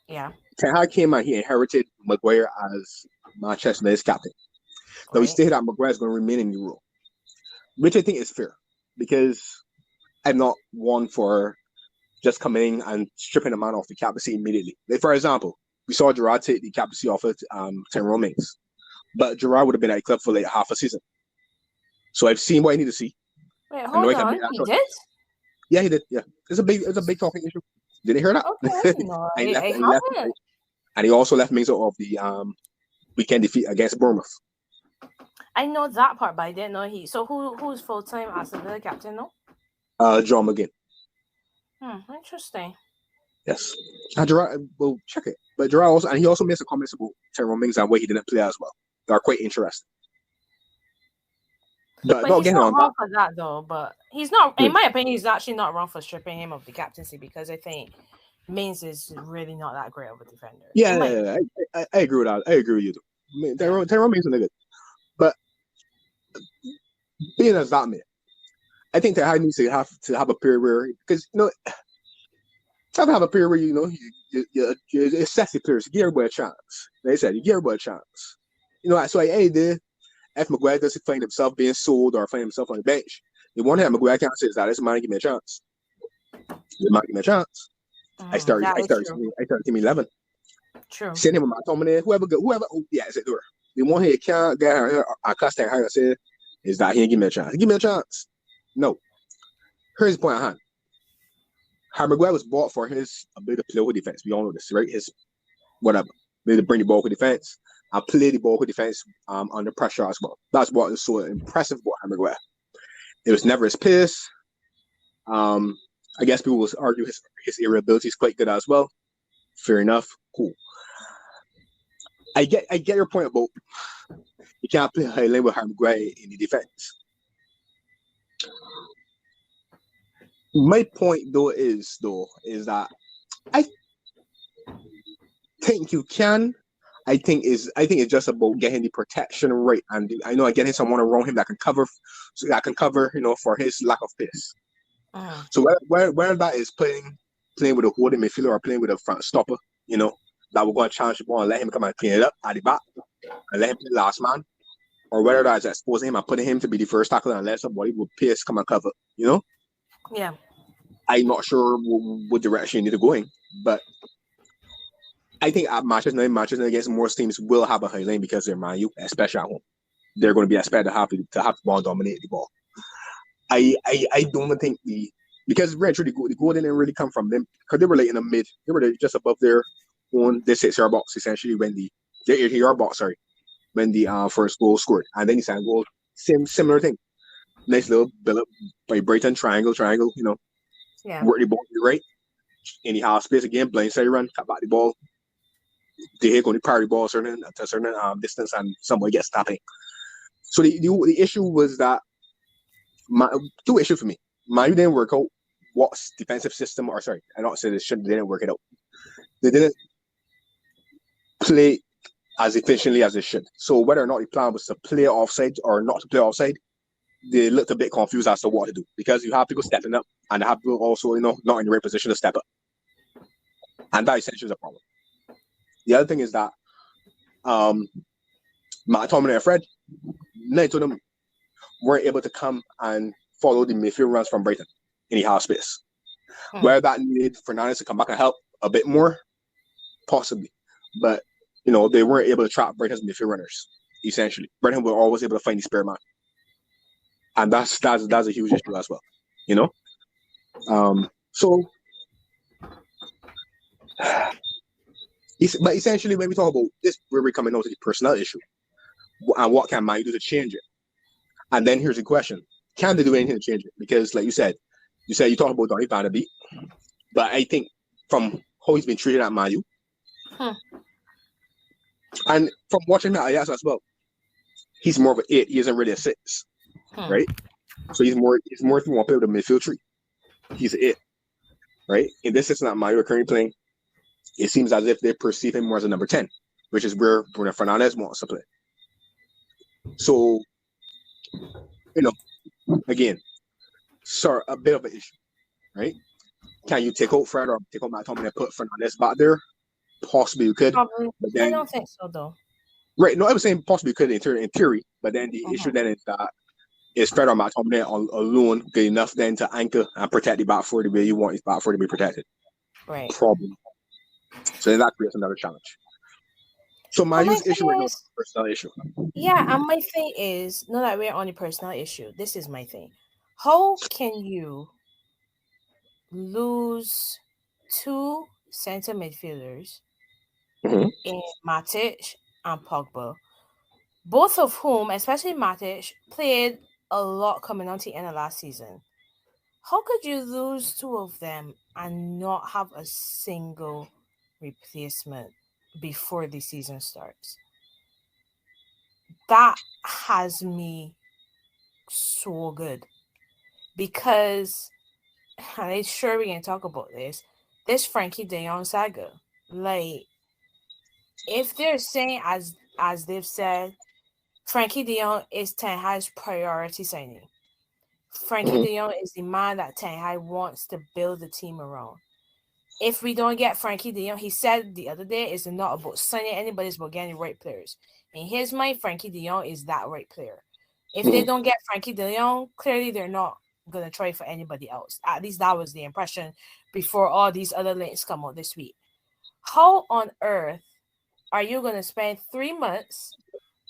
Yeah. Ten Hag came out, he inherited Maguire as Manchester United's captain. Now, we stated that Maguire is going to remain in the role, which I think is fair, because I'm not one for just coming in and stripping a man off the captaincy immediately. Like, for example, we saw Gerard take the captaincy off of Tyrone Mings, but Gerard would have been at the club for like half a season. So I've seen what I need to see. Wait, I know hold I can on. make that He choice. did? Yeah, he did. Yeah, it's a big talking issue. Did you hear that? Okay, I didn't know. and, he left, I and, he left, haven't. and he also left Mings out of the weekend defeat against Bournemouth. I know that part, but I didn't know he. So who's full time Aston Villa captain now? John McGinn. Interesting. Yes. And Gerard, well, check it. But Gerard also, and he also made some comments about Tyrone Mings and why he didn't play as well. They are quite interesting. But he's again, not wrong for that though. But he's not, in my opinion, he's actually not wrong for stripping him of the captaincy because I think Mings is really not that great of a defender. Yeah, I agree with that. I agree with you. I mean, Tyrone Mings is good. But being as that man, I think that I need to have a period where, because have a period where you assess the players, you give everybody a chance. Like I said, you give everybody a chance. So if Maguire doesn't find himself being sold or find himself on the bench, the one thing Maguire can't say is that this man give me a chance. This man give me a chance. I start team 11. True. Send him with my Tomine, whoever. Oh, yeah, it's a door. The one he can't get our custom hire say is that he ain't give me a chance. Give me a chance. No. Here's the point at hand. Harry Maguire was bought for his ability to play with defense. We all know this, right? His whatever. Maybe to bring the ball with defense and play the ball with defense under pressure as well. That's what is so impressive about Harry Maguire. It was never his pace. I guess people will argue his aerial ability is quite good as well. Fair enough. Cool. I get your point about you can't play high line with Harry Maguire in the defense. My point is that I think you can. I think it's just about getting the protection right, and I know getting someone around him that can cover, for his lack of pace. So whether that is playing with a holding midfielder or playing with a front stopper, that we're going to challenge the ball and let him come and clean it up at the back and let him play last man, or whether that is exposing him and putting him to be the first tackler and let somebody with pace come and cover, Yeah. I'm not sure what direction you need to go in, but I think at matches against most teams will have a high line because they're Man U, especially at home. They're going to be expected to have the ball dominate the ball. I don't think because really the goal didn't really come from them because they were like in the mid. They were just above their own 6-yard box essentially when the 8-yard box, sorry, when the first goal scored, and then the second goal, similar thing. Nice little build up by Brighton, triangle, Yeah. Work the ball to the right, in the half space again, blindside run, cut back the ball. They going to parry the ball to a certain distance, and somebody gets tapping. So the issue was that two issues for me. Man U didn't work out what's defensive system, or sorry, I don't say they didn't work it out. They didn't play as efficiently as they should. So whether or not the plan was to play offside or not to play offside, they looked a bit confused as to what to do because you have people stepping up and they have people also, not in the right position to step up. And that essentially is a problem. The other thing is that McTominay and Fred, neither of them weren't able to come and follow the midfield runs from Brighton in the half space. Where that needed Fernandes to come back and help a bit more, possibly. But, they weren't able to trap Brighton's midfield runners, essentially. Brighton were always able to find the spare man. And that's a huge issue as well, So, but essentially, when we talk about this, we're coming out to the personnel issue, and what can Man U do to change it? And then here's the question: can they do anything to change it? Because, like you said you talk about Donny Van de Beek, but I think from how he's been treated at Man U, and from watching that Ajax as well, he's more of an 8. He isn't really a 6, right? So he's more if you want to play with a midfield tree, he's an 8, right? In this system that Man U are currently playing, it seems as if they perceive him more as a number 10, which is where Bruno Fernandes wants to play. So, again, a bit of an issue, right? Can you take out Fred or take out McTominay and put Fernandes back there? Possibly you could. Probably. But then, I don't think so, though. Right. No, I was saying possibly you could in theory, but then the issue then is that is Fred or McTominay alone good enough then to anchor and protect the back four the way you want his back four to be protected? Right. Probably. So then that creates another challenge. So my My issue right now is thing a personal issue. yeah, and my thing is, not that we're on a personal issue. This is my thing. How can you lose two center midfielders Mm-hmm. in Matic and Pogba, both of whom, especially Matic, played a lot coming on to the end of last season? How could you lose two of them and not have a single replacement before the season starts? That has me so good because, and I'm sure we can talk about this Frankie De Jong saga. Like, if they're saying as they've said, Frankie De Jong is Ten Hag's priority signing. Frankie Mm-hmm. De Jong is the man that Ten Hag wants to build the team around. If we don't get Frankie De Jong, he said the other day, it's not about signing anybody, it's about getting the right players. In his mind, Frankie De Jong is that right player. If they don't get Frankie De Jong, clearly they're not going to try for anybody else. At least that was the impression before all these other links come out this week. How on earth are you going to spend 3 months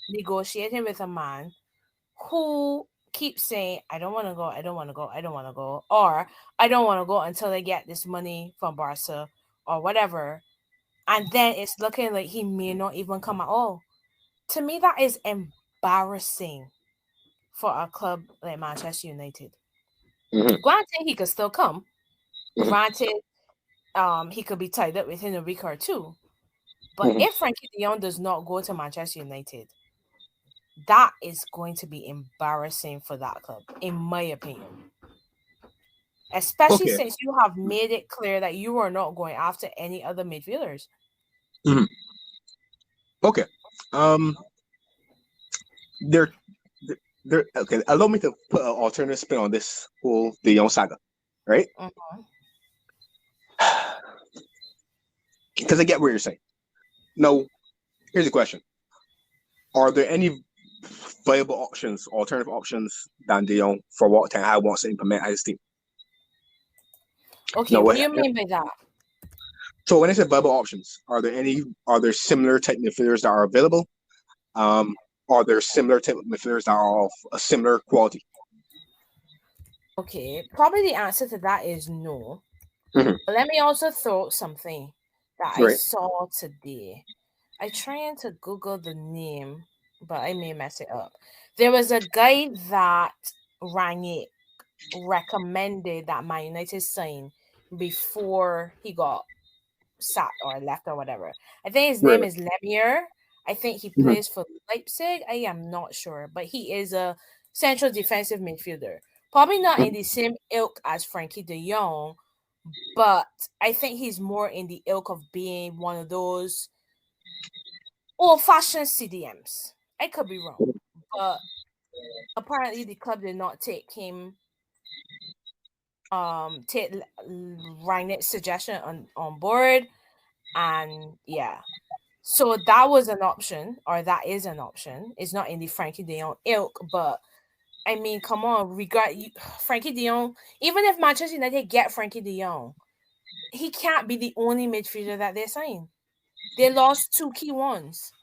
negotiating with a man who keeps saying, I don't want to go, I don't want to go, I don't want to go, or I don't want to go until I get this money from Barca or whatever, and then it's looking like he may not even come at all? To me, that is embarrassing for a club like Manchester United. Mm-hmm. Granted, he could still come. Mm-hmm. Granted, he could be tied up within a week or two. But Mm-hmm. if Frankie De Jong does not go to Manchester United, that is going to be embarrassing for that club, in my opinion. Especially Okay. since you have made it clear that you are not going after any other midfielders. Mm-hmm. Okay. Um. There. There. Okay. Allow me to put an alternative spin on this whole De Jong saga, right? Mm-hmm. Because I get what you're saying. Now, here's the question: are there any viable options, alternative options than De Jong for what Ten Hag wants to implement as his team? Okay, No. what do you mean by that? So when I say viable options, are there similar type midfielders that are available? Are there similar type of midfielders that are of a similar quality? Okay, probably the answer to that is no. Mm-hmm. But let me also throw something that I Right. saw today. I trying to Google the name, but I may mess it up. There was a guy that Rangnick recommended that Man United sign before he got sacked or left or whatever. I think his Right. name is Lemieux. I think he Mm-hmm. plays for Leipzig. I am not sure, but he is a central defensive midfielder. Probably not in the same ilk as Frankie De Jong, but I think he's more in the ilk of being one of those old-fashioned CDMs. I could be wrong, but apparently the club did not take Rangnick's suggestion on board, and yeah. So that was an option, or that is an option. It's not in the Frankie De Jong ilk, but I mean, come on, Frankie De Jong. Even if Manchester United get Frankie De Jong, he can't be the only midfielder that they sign. They lost two key ones,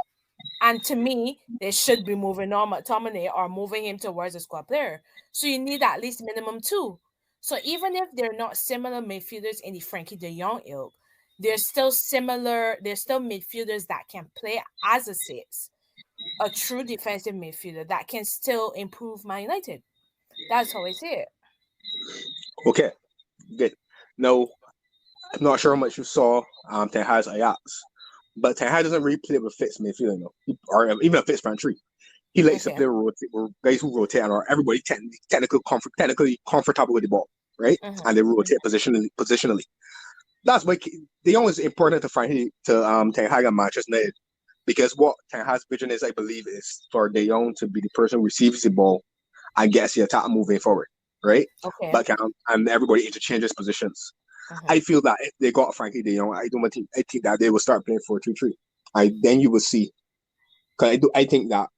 and to me, they should be moving on McTominay or moving him towards a squad player. So you need at least minimum two. So even if they're not similar midfielders in the Frankie De Jong ilk, they're still similar. They're still midfielders that can play as a six, a true defensive midfielder that can still improve Man United. That's how I see it. Okay. Good. Now, I'm not sure how much you saw Ten Hag's Ajax, but Ten Hag doesn't really play with fixed midfield, or even a fixed front three. He likes to Okay. play with guys who rotate and are everybody technically comfortable with the ball, right? And they rotate positionally. That's why De Jong is important to Ten Hag and Manchester United, because what Ten Hag's vision is, I believe, is for De Jong to be the person who receives the ball and gets the attack moving forward, right? Okay. But and everybody interchanges positions. I feel that if they got Frankie De Jong, I think that they will start playing 4-2-3. Then you will see. Because I think that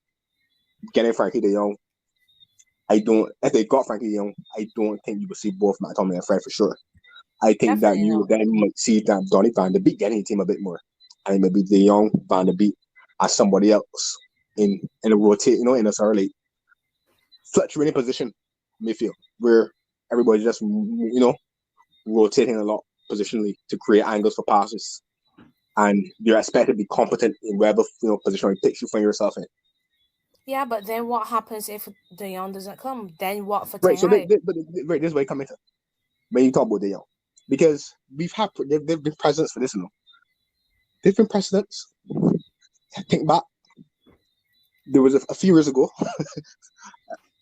getting Frankie De Jong If they got Frankie De Jong, I don't think you would see both McTominay and Fred for sure. I think that Definitely you not. then might see that Donny Van de Beek getting the team a bit more. And maybe De Jong, Van de Beek, as somebody else in a rotate, in a sort of like fluctuating position midfield where everybody's just, rotating a lot positionally to create angles for passes. And you're expected to be competent in whatever position or pitch you find yourself in. Yeah, but then what happens if De Jong doesn't come? Then what for Right. Ten So, Hag? this is where you come into when you talk about De Jong, because they've been presidents for this, They've been presidents. Think back. There was a few years ago,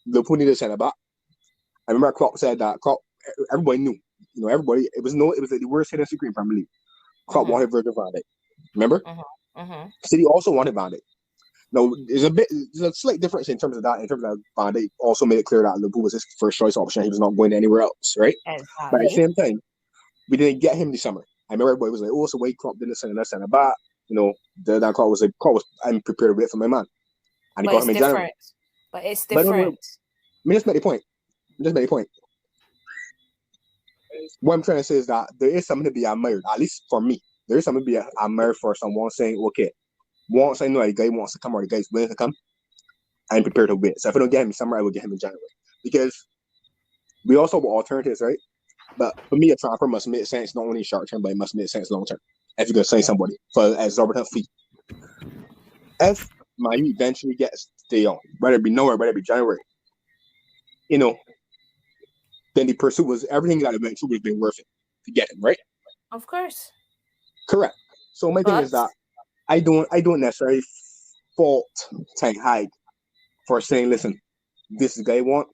Liverpool needed a centre back. I remember Klopp said that everybody knew, it was like the worst hidden secret in Premier League. Klopp wanted Virgil van Dijk. Remember? City also wanted Van Dijk. Now, there's a slight difference in terms of that. In terms of Van Dijk also made it clear that Liverpool was his first choice option. He was not going anywhere else, right? Exactly. But at the same time, we didn't get him this summer. I remember everybody was like, "Oh, so wait, Klopp didn't send another centre back." That Klopp was like, "I'm prepared to wait for my man," and he got him in January. But it's But different. let me just make the point. What I'm trying to say is that there is something to be admired, at least for me. There is something to be admired for someone saying, "Okay, once I know the guy wants to come or the guy's willing to come, I'm prepared to wait. So if I don't get him in summer, I will get him in January." Because we also have alternatives, right? But for me, a transfer must make sense not only short term, but it must make sense long term. If you're going to sign somebody for an exorbitant fee. If Man U eventually gets De Jong, whether it be nowhere, whether it be January, then the pursuit was everything that eventually would have been worth it to get him, right? Of course. Correct. So my thing is that I don't necessarily fault Ten Hag for saying, "Listen, this is the guy I want,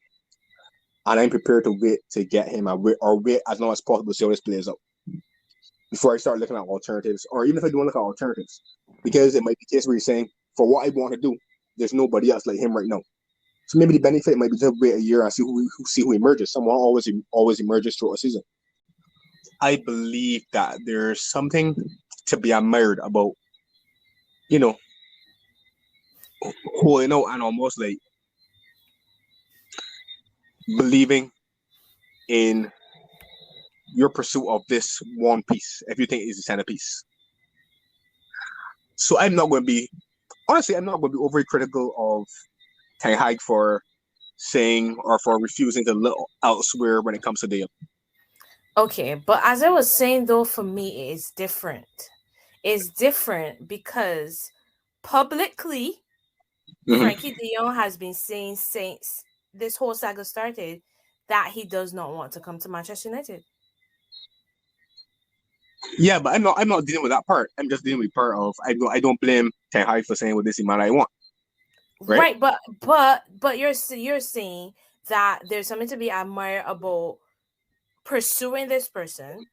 and I'm prepared to wait to get him, or wait as long as possible to see how this plays out before I start looking at alternatives, or even if I don't look at alternatives, because it might be the case where you're saying, for what I want to do, there's nobody else like him right now. So maybe the benefit might be to wait a year and see who emerges. Someone always emerges throughout a season. I believe that there's something to be admired about, holding out and almost like believing in your pursuit of this one piece, if you think it's a centerpiece. So I'm not going to be overly critical of Ten Hag for saying or for refusing to look elsewhere when it comes to Dale. Okay, but as I was saying though, for me it's different. It's different because publicly Frankie De Jong has been saying since this whole saga started that he does not want to come to Manchester United. Yeah, but I'm not dealing with that part. I'm just dealing with part of I don't blame Ten Hag for saying, "Well, this is man I want." Right, but you're saying that there's something to be admired about pursuing this person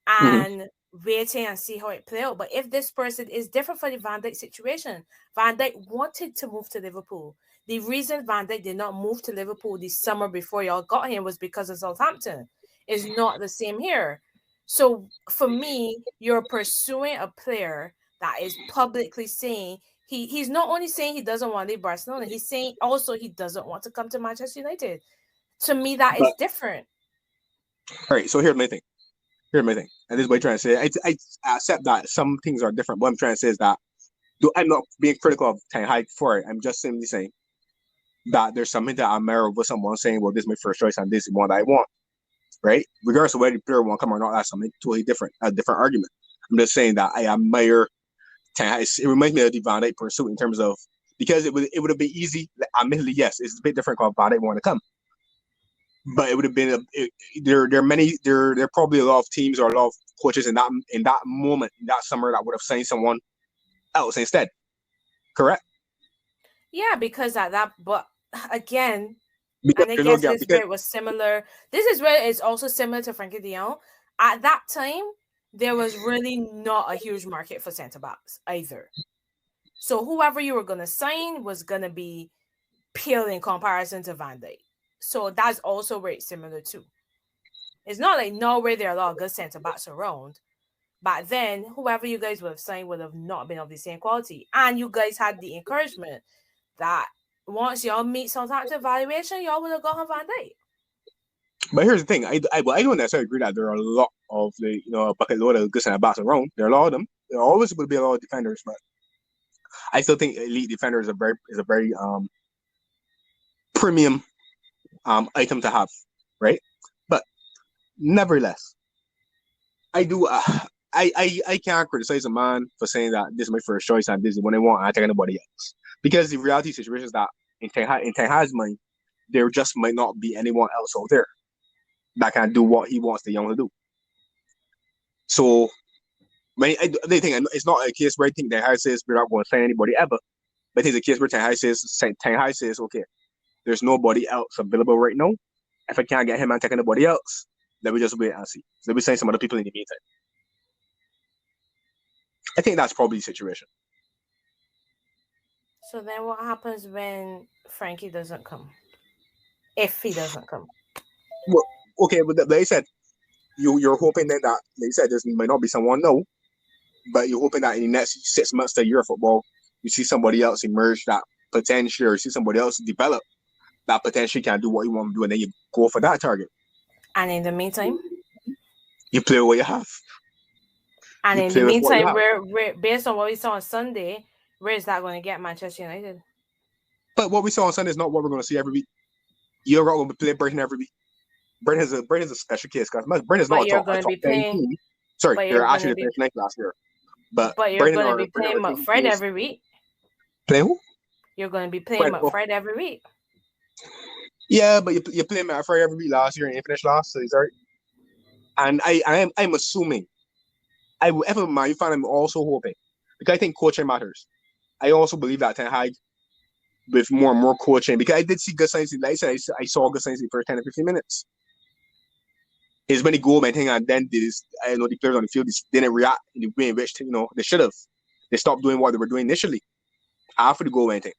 and waiting and see how it plays out. But if this person is different for the Van Dijk situation, Van Dijk wanted to move to Liverpool. The reason Van Dijk did not move to Liverpool this summer before y'all got him was because of Southampton. It's not the same here. So for me, you're pursuing a player that is publicly saying he's not only saying he doesn't want to leave Barcelona, he's saying also he doesn't want to come to Manchester United. To me, that is different. All right, so here's my thing. And this is what I'm trying to say. I accept that some things are different. What I'm trying to say is that I'm not being critical of Ten Hag for it. I'm just simply saying that there's something that I'm married with someone saying, "Well, this is my first choice and this is one that I want." Right? Regardless of whether the player want to come or not, that's something totally different. A different argument. I'm just saying that I admire Ten Hag. It reminds me of the Van Dijk pursuit in terms of because it would have been easy. Admittedly, yes, it's a bit different because Van Dijk want to come. But it would have been there are probably a lot of teams or a lot of coaches in that moment, in that summer, that would have signed someone else instead. Correct? Yeah, because but again, because and I guess this where it was similar. This is where it's also similar to Frankie De Jong. At that time, there was really not a huge market for centre backs either. So whoever you were gonna sign was gonna be pale in comparison to Van Dijk. So that's also where it's similar too. It's not like nowhere there are a lot of good centre backs around. But then whoever you guys would have signed would have not been of the same quality. And you guys had the encouragement that once y'all meet Southampton valuation, y'all would have gone Van Dijk. But here's the thing: I don't necessarily agree that there are a lot of a bucket load of good and bats around. There are a lot of them. There always will be a lot of defenders, but I still think elite defender is a very premium item to have, right? But nevertheless, I do. I can't criticize a man for saying that this is my first choice and this is when I want. I take anybody else because the reality situation is that in Ten Hag's mind, there just might not be anyone else out there that can do what he wants the young to do. So, they think it's not a case where I think Ten Hag says we're not going to sign anybody ever, but it's a case where Ten Hag says, okay, there's nobody else available right now. If I can't get him and take anybody else, then we just wait and see. So we sign some other people in the meantime. I think that's probably the situation. So then what happens when Frankie doesn't come? If he doesn't come? Well, okay, but like I said, you're hoping that like you said, there might not be someone now, but you're hoping that in the next 6 months to a year of football, you see somebody else emerge that potentially, or you see somebody else develop that potentially can do what you want to do, and then you go for that target. And in the meantime? You play what you have. And in the meantime, we're based on what we saw on Sunday, where is that going to get Manchester United? But what we saw on Sunday is not what we're going to see every week. You're not going to play Brighton every week. Brighton is a special case because Brighton is not a top 10 team. Sorry, they're actually the ninth last year. But you're going to be playing McFred every week. Play who? You're going to be playing McFred every week. Yeah, but you played McFred every week last year and you finished last, so he's alright. And I'm assuming, whoever Man U fan, I'm also hoping, because I think coaching matters. I also believe that Ten Hag, with more and more coaching, because I did see good signs. Like I said, I saw good signs in the first 10 to 15 minutes. Is when the goal went thing, and then the players on the field didn't react in the way in which they should have. They stopped doing what they were doing initially after the goal went in.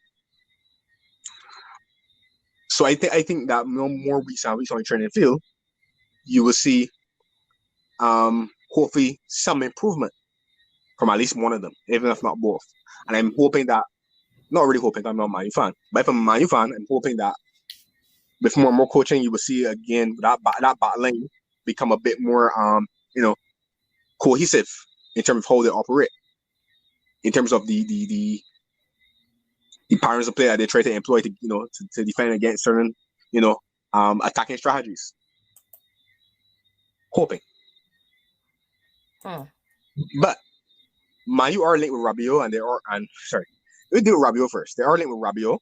So I think that no more weeks on the training field, you will see hopefully some improvement from at least one of them, even if not both. And I'm hoping that, not really hoping, I'm not a Man U fan, but if I'm a Man U fan, I'm hoping that with more and more coaching, you will see again that back line become a bit more cohesive in terms of how they operate, in terms of the patterns of play that they try to employ to defend against certain attacking strategies. Hoping. But Man U are linked with Rabiot, we do Rabiot first. They are linked with Rabiot,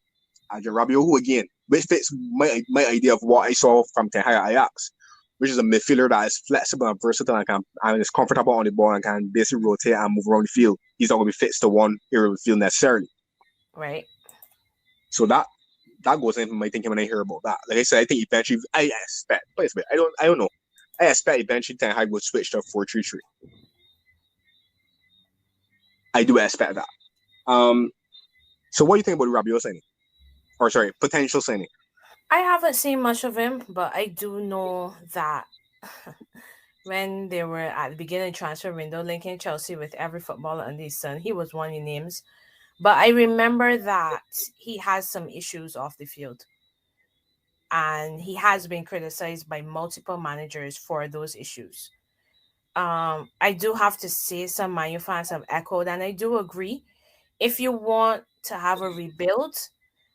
and Rabiot, who again, which fits my idea of what I saw from Ten Hag at Ajax, which is a midfielder that is flexible and versatile and is comfortable on the ball and can basically rotate and move around the field. He's not going to be fixed to one area of the field necessarily. Right. So that goes into my thinking when I hear about that. Like I said, I think eventually, I expect, I don't know. I expect eventually Ten Hag would switch to a 4-3-3. I do expect that. So what do you think about Rabiot signing? Or sorry, potential signing? I haven't seen much of him, but I do know that when they were at the beginning transfer window linking Chelsea with every footballer under the sun, he was one of the names. But I remember that he has some issues off the field. And he has been criticized by multiple managers for those issues. I do have to say some Man U fans have echoed, and I do agree. If you want to have a rebuild,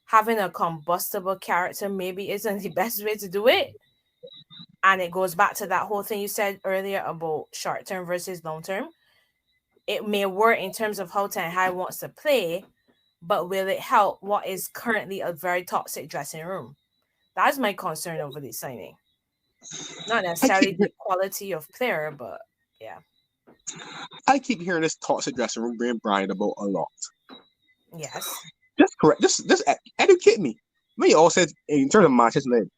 having a combustible character maybe isn't the best way to do it. And it goes back to that whole thing you said earlier about short term versus long term. It may work in terms of how Ten Hag wants to play, but will it help what is currently a very toxic dressing room? That's my concern over the signing. Not necessarily the quality of player, but yeah. I keep hearing this toxic dressing room being bragged about a lot. Yes. Just correct. Just educate me. When you all said in terms of Manchester United,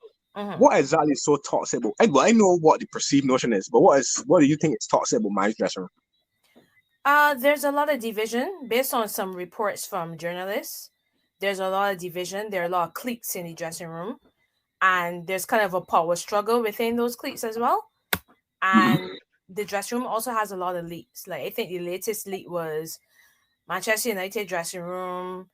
what exactly is so toxic about? I know what the perceived notion is, but what do you think is toxic about Manchester dressing room? There's a lot of division based on some reports from journalists. There's a lot of division. There are a lot of cliques in the dressing room, and there's kind of a power struggle within those cliques as well. And the dressing room also has a lot of leaks. Like I think the latest leak was Manchester United dressing room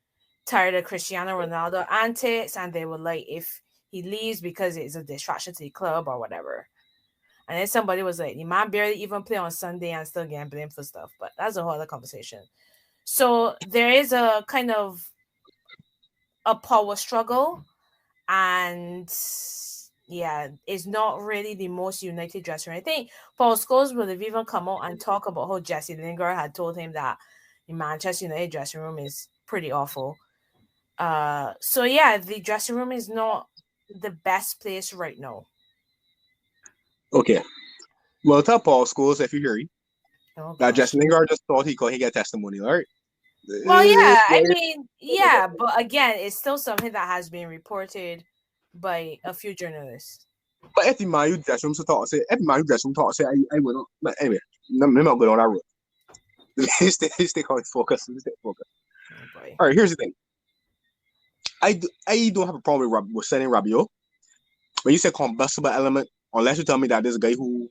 tired of Cristiano Ronaldo antics, and they were like, if he leaves because it's a distraction to the club or whatever. And then somebody was like, the man barely even play on Sunday and still getting blamed for stuff. But that's a whole other conversation. So there is a kind of a power struggle, and yeah, it's not really the most united dressing room. I think Paul Scholes would have even come out and talk about how Jesse Lingard had told him that the Manchester United dressing room is pretty awful. So yeah, the dressing room is not the best place right now. Okay. Well, tell Paul Scholes if you hear you Oh that gosh. Jesse Lingard just thought he could get testimonial, all right? Well, yeah, I mean, yeah, but again, it's still something that has been reported by a few journalists. But if the man you dressing room to talk say, if the man you dressing room talk say, I will not. But anyway, I'm not going on that road. Stay on focus. Stay focused. Oh boy. All right, here's the thing. I don't have a problem with selling Rabiot. When you say combustible element, unless you tell me that there's a guy who,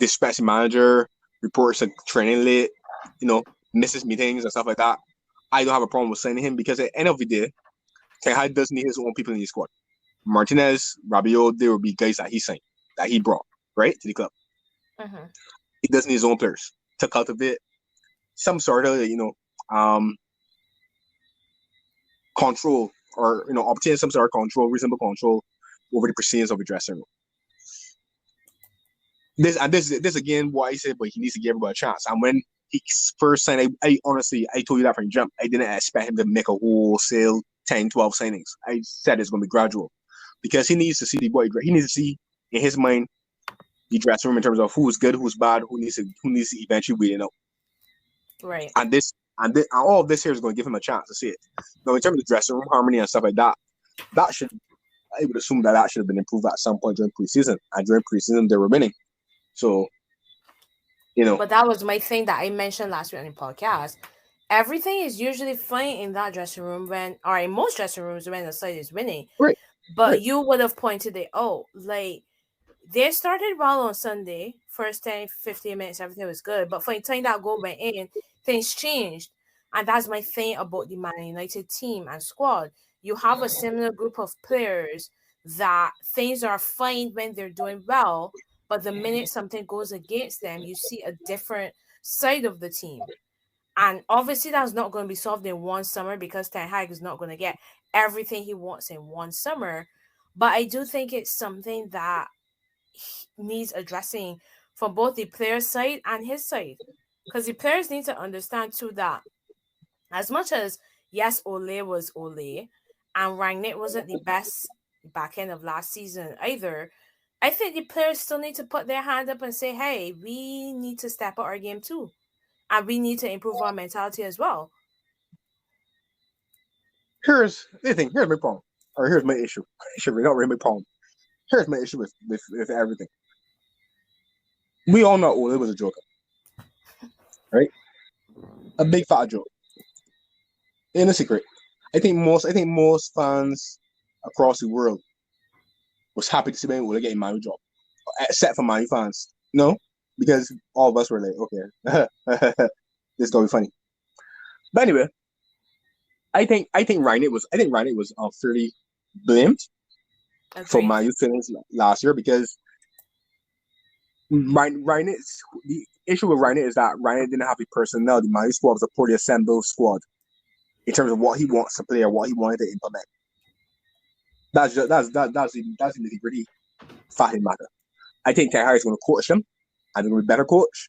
disrespects the manager, reports a training late, misses meetings and stuff like that, I don't have a problem with signing him because at the end of the day, Ten Hag does need his own people in his squad. Martinez, Rabiot, there will be guys that he signed, that he brought, right, to the club. Mm-hmm. He does need his own players to cultivate some sort of, control or, obtain some sort of control, reasonable control over the proceedings of the dressing room. This again, what I said, but he needs to give everybody a chance. And when he first signed, I honestly, I told you that from jump. I didn't expect him to make a wholesale 10, 12 signings. I said it's going to be gradual because he needs to see the boy. He needs to see in his mind the dressing room in terms of who's good, who's bad, who needs to eventually weed it out. Right. And all of this here is going to give him a chance to see it. Now, in terms of dressing room harmony and stuff like that, I would assume that should have been improved at some point during preseason. And during preseason, they were winning. So, But that was my thing that I mentioned last week on the podcast. Everything is usually fine in that dressing room or in most dressing rooms when the side is winning. right. But Right. you would have pointed it out. Like, they started well on Sunday. First 10, 15 minutes, everything was good. But for the time that goal went in, things changed. And that's my thing about the Man United team and squad. You have a similar group of players that things are fine when they're doing well, but the minute something goes against them, you see a different side of the team. And obviously, that's not going to be solved in one summer because Ten Hag is not going to get everything he wants in one summer. But I do think it's something that needs addressing from both the player's side and his side. Because the players need to understand too that as much as, yes, Ole was Ole and Rangnick wasn't the best back end of last season either, I think the players still need to put their hand up and say, hey, we need to step up our game too. And we need to improve our mentality as well. Here's the thing. Here's my problem. Or here's my issue. Not really my problem. Here's my issue with everything. We all know Ole was a joker. Right? A big fat joke. Ain't a secret. I think most fans across the world was happy to see Ben Ole getting my job. Except for my fans. No? Because all of us were like, okay, this is gonna be funny. But anyway, I think Rangnick was fairly blamed for Agreed. my feelings last year because Rangnick's the issue with Rangnick is that Rangnick didn't have the personnel. The Man squad was a poorly assembled squad in terms of what he wants to play or what he wanted to implement. That's the nitty gritty fucking matter. I think Ten Hag is going to coach them. I think he'll be a better coach.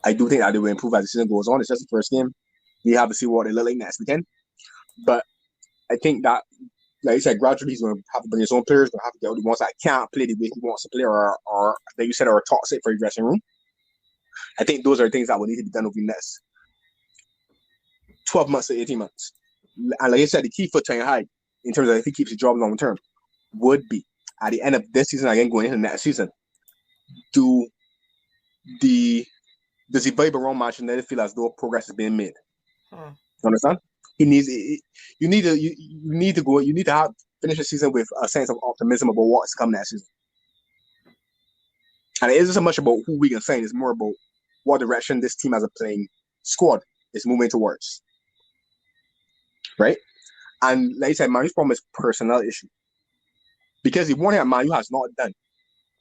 I do think that they will improve as the season goes on. It's just the first game. We have to see what they look like next weekend. But I think that, like you said, gradually he's going to have to bring his own players. Going to have to get the ones that can't play the way he wants to play, or like you said, are toxic for your dressing room. I think those are things that will need to be done over the next 12 months to 18 months. And like I said, the key for Ten Hag, in terms of if he keeps his job long term, would be at the end of this season, again going into next season, does the vibe around Manchester United feel as though progress is being made? You understand? You need to have finish the season with a sense of optimism about what's coming next season. And it isn't so much about who we can sign; it's more about what direction this team as a playing squad is moving towards. right? And like I said, Man U's problem is personnel issue. Because the one thing that Man U has not done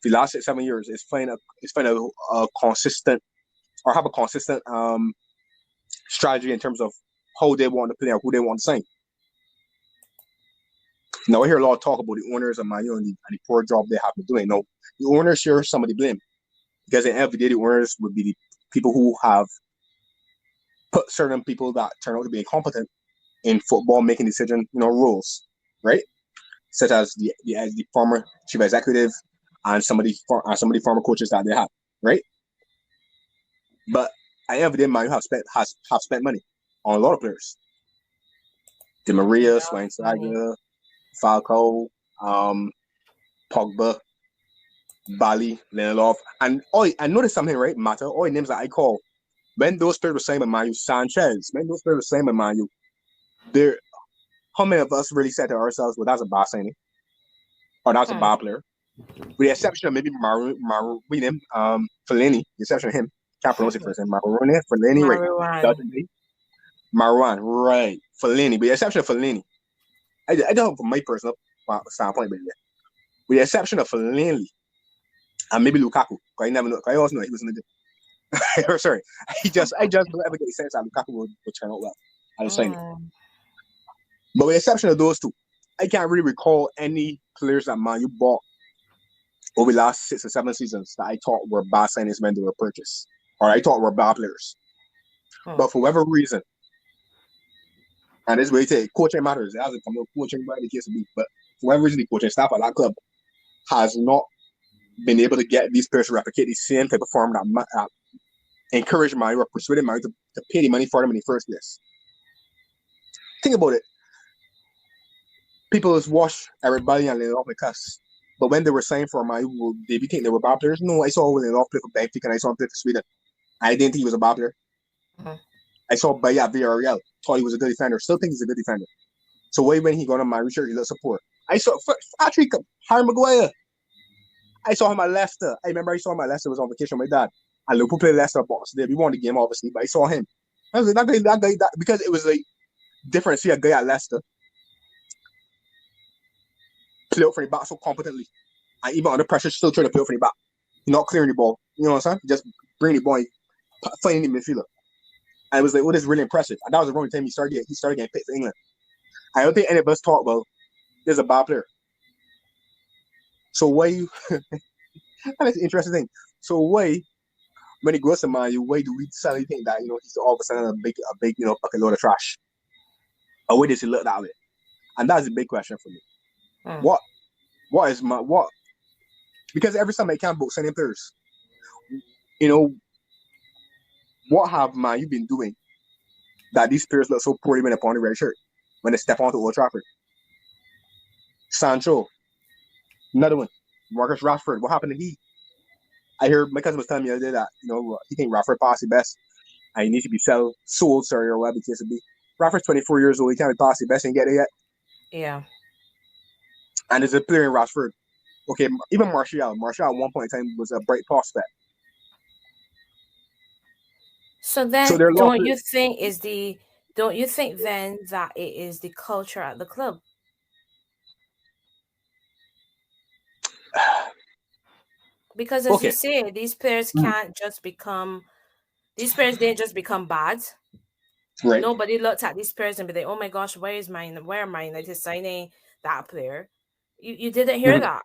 for the last 6, 7 years is find a consistent or have a consistent strategy in terms of how they want to play or who they want to sign. Now, I hear a lot of talk about the owners of Man U and the poor job they have been doing. No, the owners share some of the blame because at the end of the day, the owners would be the people who have put certain people that turn out to be incompetent in football making decision, roles, right? Such as the former chief executive and some of the former coaches that they have, right? But at the end of the day, Man U have spent money on a lot of players. Di Maria, Schweinsteiger, Falcao, Pogba, Bali, Lindelof, and I noticed something, right? Mata, all the names that I call when those players were signed by Man U, Sanchez, when those players were signed by Man U, there, how many of us really said to ourselves, "Well, that's a bad signing, or that's a bad player," with the exception of maybe Fellaini, the exception of him, can't pronounce it first name, Fellaini, right? Marwan, right? Fellaini, with the exception of Fellaini, I don't from my personal standpoint, but yeah, with the exception of Fellaini and maybe Lukaku, I never know. I also know he was in the. Sorry, I just don't ever get the sense that Lukaku would turn out well. I was saying, but with the exception of those two, I can't really recall any players that Man U bought over the last 6 or 7 seasons that I thought were bad signings when they were purchased, or I thought were bad players. But for whatever reason, and this way to coaching matters. It hasn't come to coaching by the case of me, but for whatever reason, the coaching staff at that club has not been able to get these players to replicate the same type of form that encouraged Man U or persuaded Man U to pay the money for them in the first place. Think about it. People just watch everybody and Lindelof and cuss. But when they were signed for Man U, did you think they were bad players? No, I saw Lindelof play for Benfica and I saw him play for Sweden. I didn't think he was a bad player. I saw Bayer at Villarreal, thought he was a good defender, still think he's a good defender. So why when he got on my research, he looked support. I saw actually Harry Maguire. I saw him at Leicester. I remember I saw him at Leicester, was on vacation with my dad. And Liverpool played Leicester box. We won the game, obviously, but I saw him. I was like, that guy, because it was like different to see a guy at Leicester play out for the back so competently. And even under pressure, still trying to play out for the back. Not clearing the ball. You know what I'm saying? Just bring the ball, finding the midfielder. And it was like, this is really impressive. And that was the wrong time he started getting picked for England. I don't think any of us thought, well, this is a bad player. So why you that's an interesting thing. So why when he goes to Man U, why do we suddenly think that he's all of a sudden a big bucket load of trash? Or why does he look that way? And that's a big question for me. What is what? Because every time I can book signing players, what have Man U been doing that these players look so poorly when they're on the red shirt when they step onto Old Trafford? Sancho, another one. Marcus Rashford, what happened to he? I heard my cousin was telling me the other day that he think Rashford passed the best and he needs to be sold, or whatever the case would be. Rashford's 24 years old, he can't be past the best and get it yet. Yeah. And there's a player in Rashford. Okay, even Martial at one point in time was a bright prospect. So then, don't you think then that it is the culture at the club? Because as you say, these players can't just become. These players didn't just become bad. Right. Nobody looked at these players and be like, "Oh my gosh, where am I United signing that player?" You didn't hear that.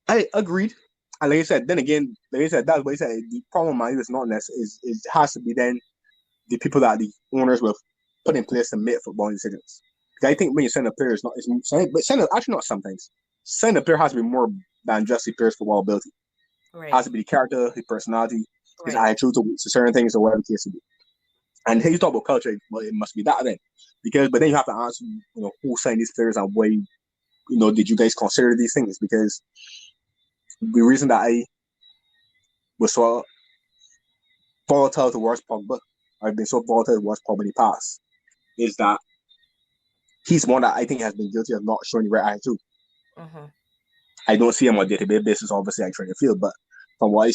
I agreed. And like I said, then again, that's what I said. The problem with is not necessarily it has to be then the people that the owners will put in place to make football decisions. Because I think when you send a player, actually not sometimes. Send a player has to be more than just the player's football ability. Right. It has to be the character, his personality, his attitude to certain things or whatever the case may be. And here you talk about culture, well, it must be that then. But then you have to answer, who signed these players and why, did you guys consider these things? Because the reason that I was so volatile towards Pogba, I've been so volatile towards Pogba in the past, is that he's one that I think has been guilty of not showing the right attitude. I don't see him on a day-to-day basis, obviously, I train the field, but from what I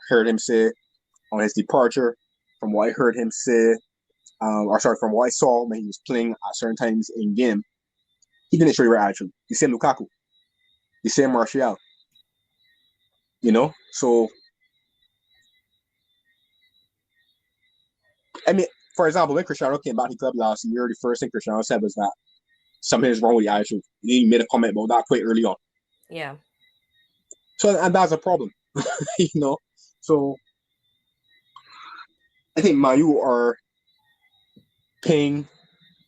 heard him say on his departure, from what I heard him say from what I saw when he was playing at certain times in game, he didn't show you right attitude. The same Lukaku, the same Martial. So I mean, for example, when Cristiano came back to the club last year, the first thing Cristiano said was that something is wrong with the attitude. He made a comment about that quite early on. Yeah. So, and that's a problem, So, I think Man U are paying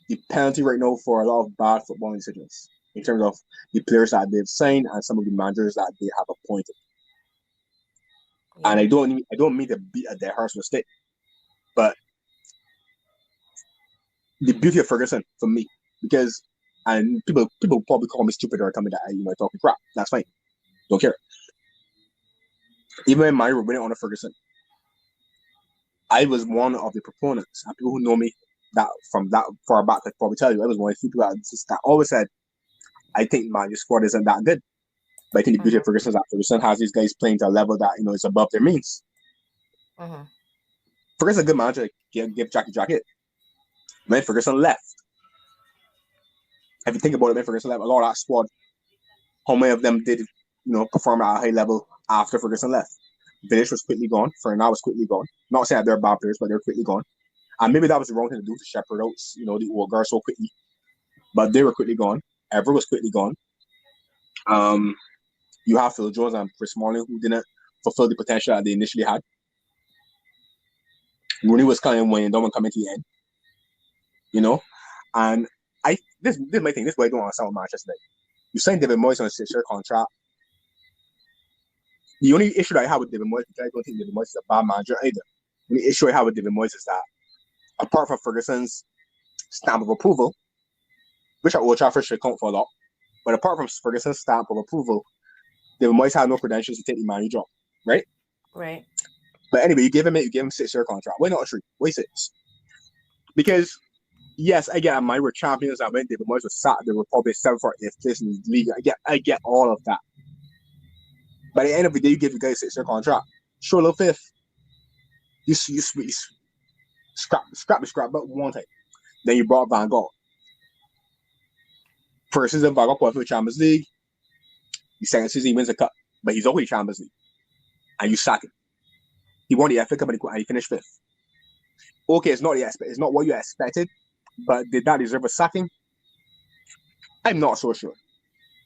the penalty right now for a lot of bad football decisions in terms of the players that they've signed and some of the managers that they have appointed. Yeah. And I don't mean to beat a dead horse mistake, but the beauty of Ferguson for me, because and people probably call me stupid or tell me that I talking crap. That's fine. Don't care. Even when Man U were winning under Ferguson, I was one of the proponents, and people who know me that from that far back could probably tell you I was one of the people that always said, I think Man U's squad isn't that good. But I think the beauty of Ferguson is that Ferguson has these guys playing to a level that is above their means. Ferguson's a good manager. Give Jackie jacket. When Ferguson left, if you think about it, when Ferguson left, a lot of that squad, how many of them did perform at a high level after Ferguson left? Vidic was quickly gone. Fernand was quickly gone. Not saying that they're bad players, but they're quickly gone. And maybe that was the wrong thing to do to shepherd out, the old guard so quickly. But they were quickly gone. Ever was quickly gone. You have Phil Jones and Chris Smalling who didn't fulfill the potential that they initially had. Rooney was kind of when Dortmund coming to the end. And this is my thing. This is why I don't want to sound Manchester United. You signed David Moyes on a 6-year contract. The only issue that I have with David Moyes, because I don't think David Moyes is a bad manager either. The only issue I have with David Moyes is that, apart from Ferguson's stamp of approval, which at Old Trafford should count for a lot, but apart from Ferguson's stamp of approval, David Moyes had no credentials to take the Man U job, right? Right. But anyway, you give him 6-year contract. Why not a 3? Why 6? Because yes, I get mine were champions. I went David Moyes was sat. They were probably 7th or 8th place in the league. I get all of that. By the end of the day, you give the guy a 6-year contract. Show a little faith. You scrap but one time. Then you brought Van Gaal. First season, Van Gaal qualified for the Champions League. The second season, he wins the cup, but he's always Champions League. And you sack him. He won the FA Cup and he finished 5th. Okay, it's not what you expected, but did that deserve a sacking? I'm not so sure.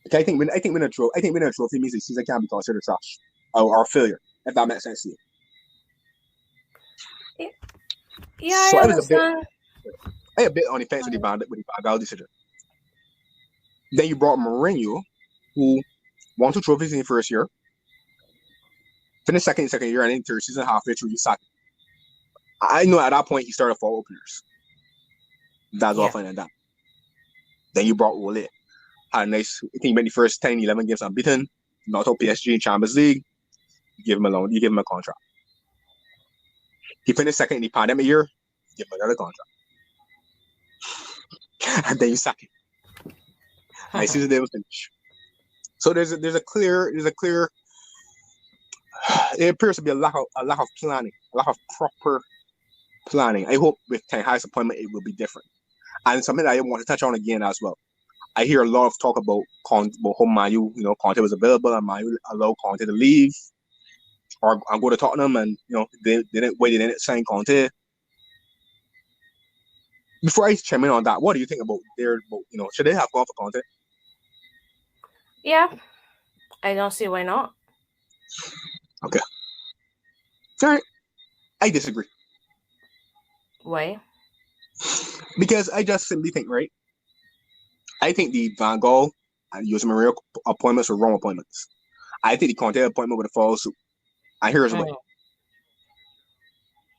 Okay, I think winning a trophy means the season can be considered trash or failure, if that makes sense to you. Yeah, so I understand. I a bit on the fence with the Van Gaal decision. Then you brought Mourinho, who won 2 trophies in the first year, finished second year, and in third season halfway through, you sacked him. I know at that point he started follow players. That's all fine and that. Then you brought Ole. Had a nice, I think he made the first 10, 11 games unbeaten, knocked out PSG in Champions League. You give him a loan, you give him a contract. He finished second in the pandemic year, give him another contract. And then you sack him. And season day was finished. So there's a clear it appears to be a lack of planning, a lack of proper planning. I hope with Ten Hag's appointment it will be different. And something that I want to touch on again as well. I hear a lot of talk about how Man U, Conte was available and Man U allowed Conte to leave or go to Tottenham, and they didn't sign Conte. Before I chime in on that, what do you think about should they have gone for Conte? Yeah, I don't see why not. Okay. All right. I disagree. Why? Because I just simply think, right? I think the Van Gaal and Jose Mourinho appointments were wrong appointments. I think the Conte appointment would have followed suit. And here's why.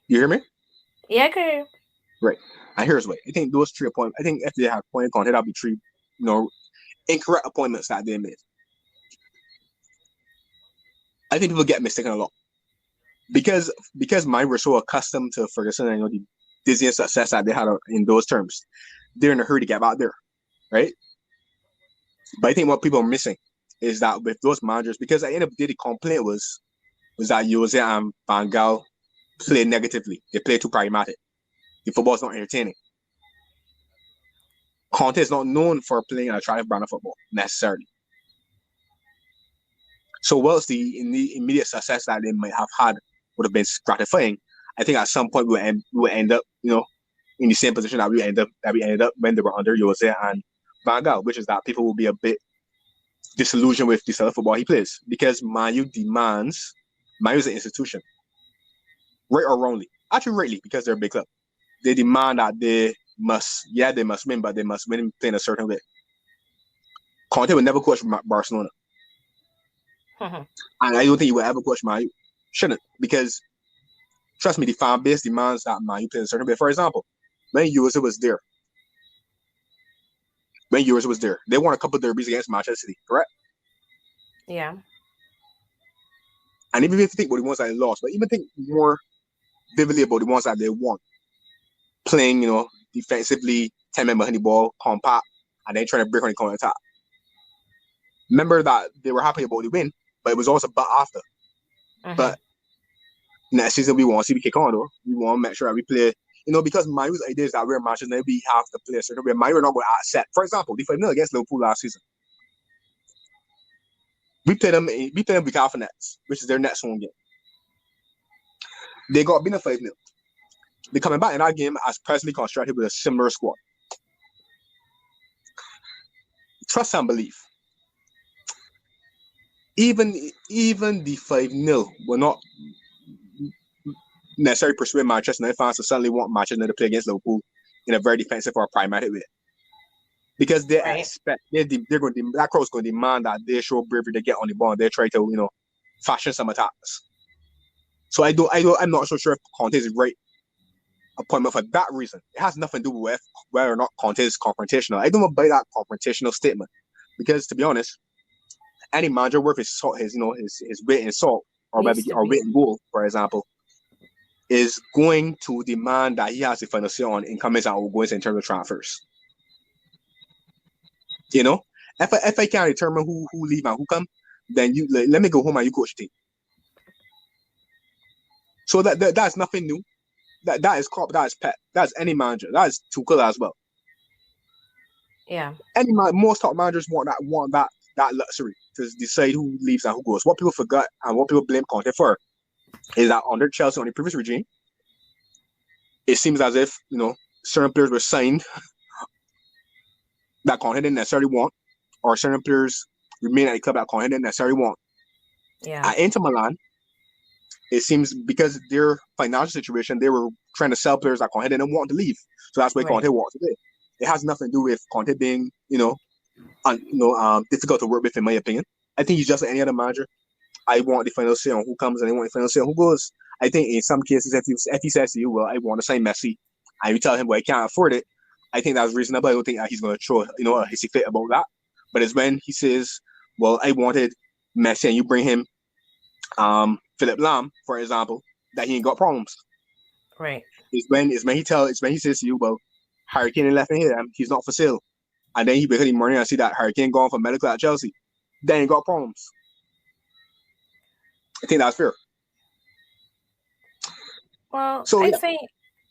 You hear me? Yeah, I can hear you. Right. And here's why. I think those 3 appointments, I think if they had appointed Conte, that'd be 3, incorrect appointments that they made. I think people get mistaken a lot. Because mine were so accustomed to Ferguson and the dizzying success that they had in those terms, they're in a hurry to get back there. Right? But I think what people are missing is that with those managers, because at the end of the day, the complaint was that Jose and Van Gaal played negatively. They played too pragmatic. the football is not entertaining. Conte is not known for playing an attractive brand of football necessarily. So whilst the immediate success that they might have had would have been gratifying, I think at some point we would end up, in the same position that we ended up when they were under Jose and Van Gaal, which is that people will be a bit disillusioned with the style of football he plays because Man U is an institution, right or wrongly. Actually, rightly, because they're a big club. They demand that they must win, but they must win playing a certain way. Conte would never coach Barcelona. And I don't think he will ever coach Man U. Shouldn't, because trust me, the fan base demands that Man U play a certain way. For example, when Jose was there, they won a couple of derbies against Manchester City, correct? Yeah. And even if you think about the ones that they lost, but even think more vividly about the ones that they won, playing, defensively, 10 men behind the ball, compact, and then trying to break on the counter attack. Remember that they were happy about the win, but it was also but after. But next season we want to see we kick on though. We want to make sure that we play, because My U's idea is that we're matches now we have to play a certain way. My U are not going to accept. For example, the 5-0 against Liverpool last season. We played them week after next, which is their next home game. They got beaten 5-0. They're coming back in that game as presently constructed with a similar squad. Trust and belief. Even the 5-0 will not necessarily persuade Manchester United fans to suddenly want Manchester United to play against Liverpool in a very defensive or pragmatic way. Because they expect that crowd's going to demand that they show bravery to get on the ball and they try to, fashion some attacks. So I'm not so sure if Conte is the right appointment for that reason. It has nothing to do with whether or not Conte is confrontational. I don't buy that confrontational statement. Because to be honest, any manager worth his salt, his weight in salt, or weight in gold, for example, is going to demand that he has the final say on incomings and outgoings in terms of transfers. If I can't determine who leave and who come, then let me go home and you coach the team. So that's nothing new. That is Klopp, that is Pep, that's any manager, that is Tuchel as well. Yeah. Most top managers want that luxury to decide who leaves and who goes. What people forgot and what people blame Conte for is that under Chelsea, on the previous regime, it seems as if, certain players were signed that Conte didn't necessarily want, or certain players remain at the club that Conte didn't necessarily want. Yeah. At Inter Milan, it seems because their financial situation, they were trying to sell players that Conte didn't want to leave. So that's why Conte walked away. It has nothing to do with Conte being, difficult to work with, in my opinion. I think he's just like any other manager. I want the final say on who comes and I want the final say on who goes. I think in some cases, if he says to you, well, I want to sign Messi, and you tell him, well, I can't afford it, I think that's reasonable. I don't think that he's going to throw, a hissy fit about that. But it's when he says, well, I wanted Messi, and you bring him Philip Lahm, for example, that he ain't got problems. Right. It's when he says to you, well, Harry Kane left in here, he's not for sale. And then he wake up in the morning and see that Harry Kane gone for medical at Chelsea. Then he got problems. I think that's fair. Well, so,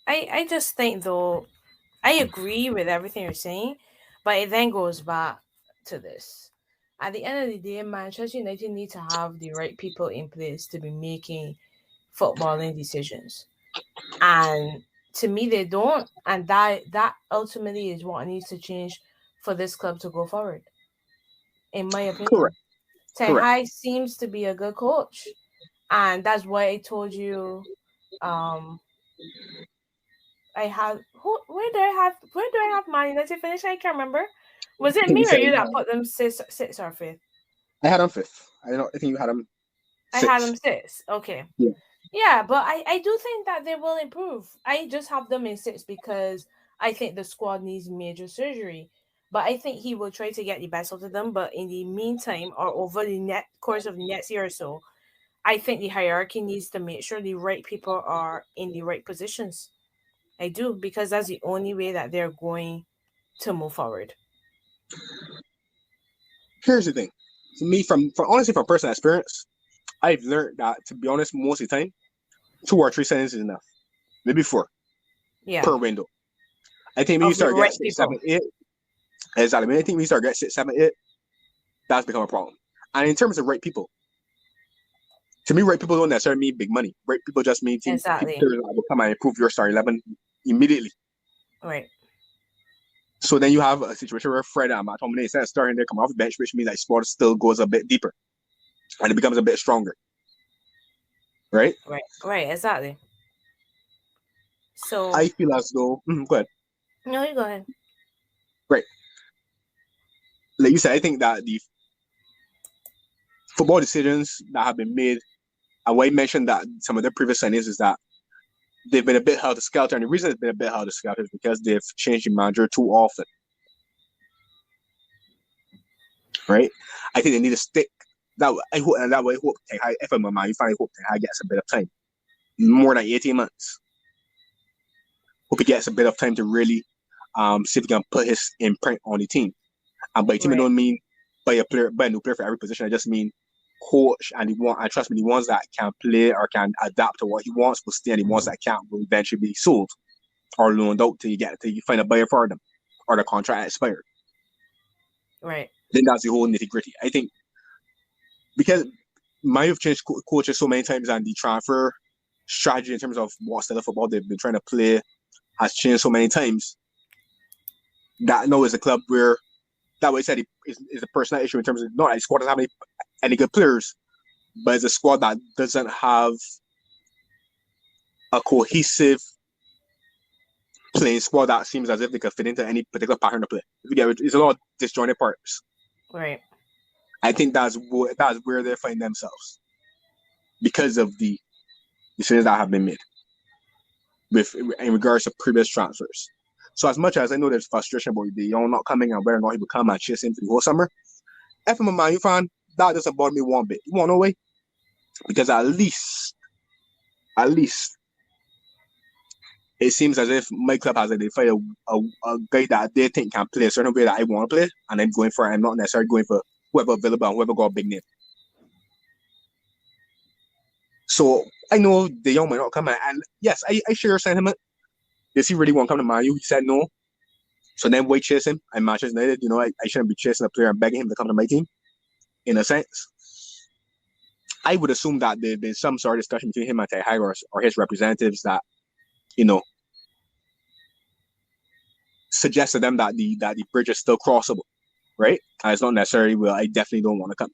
I just think though, I agree with everything you're saying, but it then goes back to this. At the end of the day, Manchester United need to have the right people in place to be making footballing decisions. And to me, they don't. And that ultimately is what needs to change for this club to go forward. In my opinion. Correct. Ten Hag seems to be a good coach. And that's why I told you where do I have Man United finish? I can't remember. Was it me or you that put them sixth or fifth? I had them fifth. I think you had them sixth. I had them sixth. Okay. Yeah, but I do think that they will improve. I just have them in sixth because I think the squad needs major surgery. But I think he will try to get the best out of them. But in the meantime, or over the course of the next year or so, I think the hierarchy needs to make sure the right people are in the right positions. I do, because that's the only way that they're going to move forward. Here's the thing. To me, from personal experience, I've learned that, to be honest, most of the time, 2 or 3 sentences is enough. Maybe 4. Yeah. per window. I think when you Of the start getting right 6, 7, people. 8, exactly. When I think when you start getting 6, 7, 8, that's become a problem. And in terms of right people, to me, right people don't necessarily mean big money. Right people just mean people Exactly. that will come and improve your starting 11 immediately. Right. So then you have a situation where Fred and McTominay, instead of starting there, come off the bench, which means that squad still goes a bit deeper and it becomes a bit stronger. Right? Right. Right. Exactly. So I feel as though, go ahead. no, you go ahead. Right. Like you said, I think that the football decisions that have been made, and why I mentioned that some of the previous signings is that they've been a bit held to skelter. And the reason it's been a bit held to skelter is because they've changed the manager too often. Right? I think they need to stick. That I hope, and that way, I hope if I'm a man, you finally hope Ten Hag gets a bit of time, more than 18 months. Hope he gets a bit of time to really see if he can put his imprint on the team. And by team, I Right. don't mean by a new player for every position. I just mean coach, and trust me, the ones that can play or can adapt to what he wants will stay, and the ones that can't will eventually be sold or loaned out till you find a buyer for them or the contract expired. Right. Then that's the whole nitty gritty. I think because might have changed coaches so many times, and the transfer strategy in terms of what style of football they've been trying to play has changed so many times that now is a club where that way said is a personal issue in terms of not that the squad doesn't have any good players, but it's a squad that doesn't have a cohesive playing squad that seems as if they could fit into any particular pattern of play. It's a lot of disjointed parts. Right. I think that's where they find themselves because of the decisions that have been made in regards to previous transfers. So as much as I know there's frustration about the young not coming and whether or not he will come and chase him for the whole summer, if I'm a Man U fan, that doesn't bother me one bit. You want to know why? Because at least, it seems as if my club has identified a guy that they think can play a certain way that I want to play, and I'm going for it. I'm not necessarily going for whoever available and whoever got a big name. So I know the young might not come, and yes, I share your sentiment. Does he really want to come to Man U? He said no. So then why chase him? I'm Manchester United. I shouldn't be chasing a player and begging him to come to my team, in a sense. I would assume that there's been some sort of discussion between him and Ten Hag or his representatives that, suggest to them that the bridge is still crossable, right? And it's not necessarily, well, I definitely don't want to come.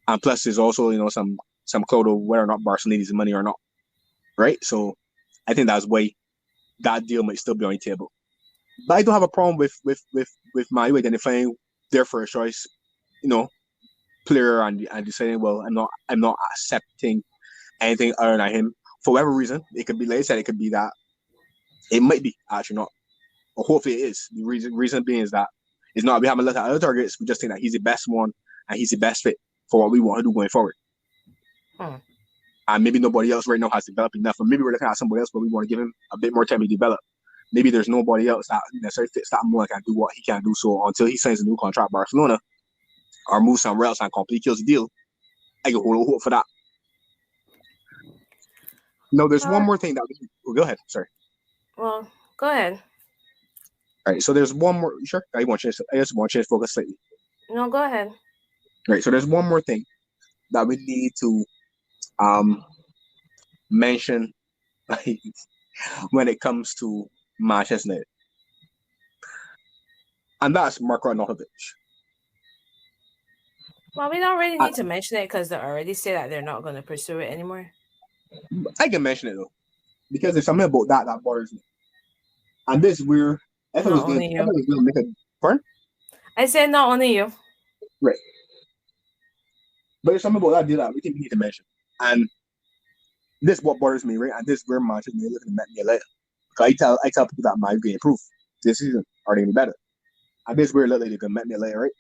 And plus, there's also, some cloud of whether or not Barcelona needs money or not, right? So I think that's why that deal might still be on the table. But I don't have a problem with Man U identifying their first choice, player and deciding, well, I'm not accepting anything other than him for whatever reason. It could be, like I said, it could be that it might be actually not, or hopefully it is. The reason being is that it's not we haven't looked at other targets. We just think that he's the best one and he's the best fit for what we want to do going forward. And maybe nobody else right now has developed enough, or maybe we're looking at somebody else, but we want to give him a bit more time to develop. Maybe there's nobody else that necessarily fits that more and can do what he can do. So until he signs a new contract with Barcelona or moves somewhere else and completely kills the deal, I can hold hope for that. No, there's one more thing that go ahead. Sorry. Well, go ahead. All right. So there's one more. Sure. I just want to change focus slightly. No, go ahead. Right. So there's one more thing that we need to mention when it comes to Manchester United, and that's Marko Arnautovic. Well, we don't really need to mention it because they already say that they're not going to pursue it anymore. I can mention it though, because there's something about that bothers me. And this where if I was going to make a pardon? I said not only you. Right. But there's something about that deal that we think we need to mention. And this is what bothers me, right? And this is where Manchester United looking to met me later. Because I tell people that my game improve this season are they gonna be better. And this is where they can met me later, right?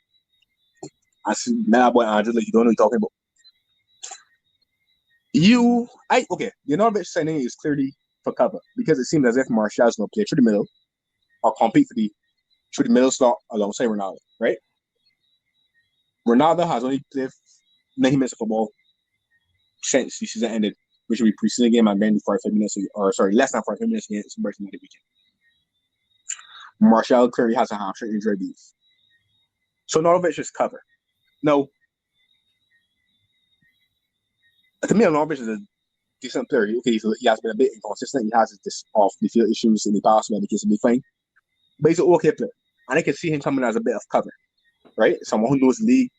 I see that boy Angela, you don't know what you're talking about. The Norwich signing is clearly for cover because it seems as if Martial's gonna play through the middle or compete through the middle slot alongside Ronaldo, right? Ronaldo has only played 90 minutes of football since the season ended which will be preceding game and then the 45 minutes, less than 45 minutes against Spurs in the weekend. Martial clearly has a hamstring injury beef. So Norwich is cover. Now, to me, Norwich is a decent player. Okay, so he has been a bit inconsistent. He has this off the field issues in the past where he can be fine. But he's an okay player. And I can see him coming as a bit of cover, right? Someone who knows the league.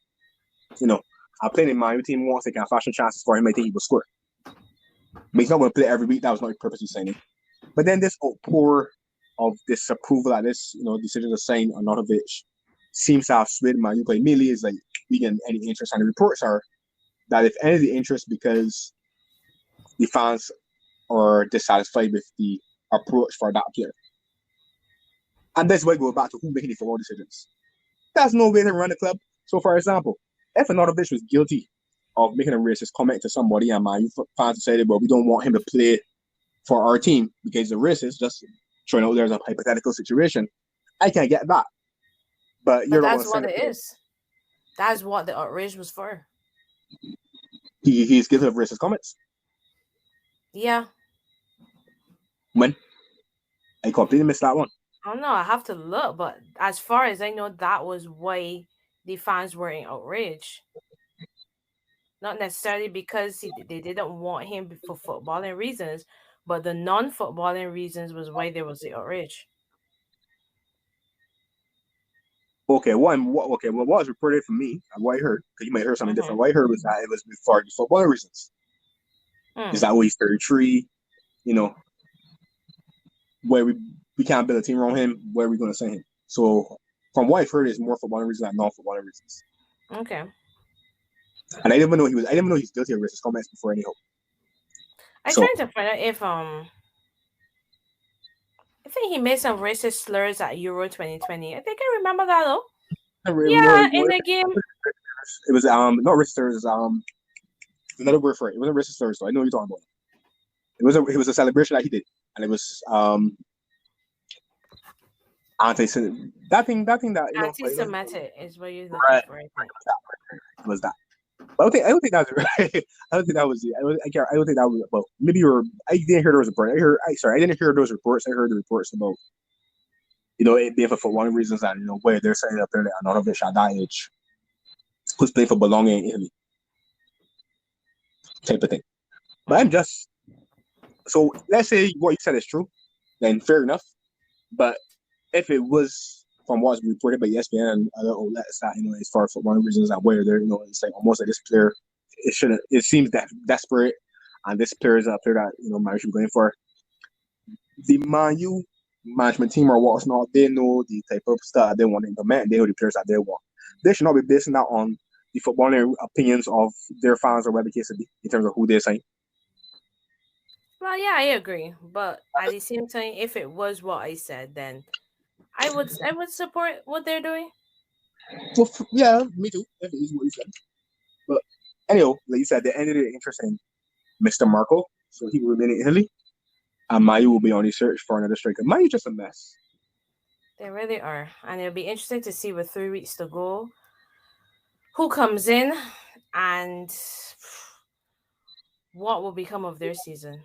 I played in my team once. They can fashion chances for him. I think he will score. But he's not going to play every week. That was not his purpose of signing. But then this outpour of disapproval at this, decision to sign Arnautovic seems to have swayed Man U. But immediately is like we get any interest. And the reports are that if any of the interest, because the fans are dissatisfied with the approach for that player. And that's why we go back to who making the football decisions. That's no way to run the club. So, for example, if Arnautovic was guilty of making a racist comment to somebody and Man U fans decided, well, we don't want him to play for our team because he's a racist, just showing out there's a hypothetical situation, I can't get that. But you're that's what it is. That's what the outrage was for. He's guilty of racist comments? Yeah. When? I completely missed that one. I don't know. I have to look, but as far as I know, that was why the fans were in outrage. Not necessarily because they didn't want him for footballing reasons, but the non-footballing reasons was why there was the outrage. Okay, what was reported for me, and what I heard, because you might hear something different, what I heard was that it was for the footballing reasons. Is that he's 33, where we can't build a team around him, where are we going to send him? So, from what I've heard, it's more footballing reasons than non-footballing reasons. Okay. And I didn't know he's guilty of racist comments before any hope. I tried to find out if I think he made some racist slurs at Euro 2020. I think I remember that though. In the game. It was not racist slurs. Another word for it. It wasn't racist slurs. So I know what you're talking about. It was a celebration that he did, and it was anti-Semitic. That thing that anti-Semitic is what you're looking for. I think it was that. But I don't think that was right. I don't think that was it. I don't think that was. Well, maybe I didn't hear those reports. I didn't hear those reports. I heard the reports about, it being for one reasons and where they're saying up there that Arnautovic at that age, who's playing for belonging in Italy, type of thing. But I'm just so let's say what you said is true, then fair enough. But if it was from what's reported by ESPN and other outlets that it's for one reasons and where they're it's like almost like this player it seems that desperate and this player is a player that Man should be going for. The Man U management team or what's not, they know the type of stuff they want to implement. They know the players that they want. They should not be basing that on the footballing opinions of their fans or whatever the case may be in terms of who they sign. Well, yeah, I agree. But at the same time, if it was what I said, then I would support what they're doing. Well, yeah, me too. If it is what you said. But anyhow, like you said, they ended it interest in Mr. Marco, so he will remain in Italy. And Mayu will be on the search for another striker. Mayu's just a mess. They really are. And it'll be interesting to see with 3 weeks to go who comes in and what will become of their season.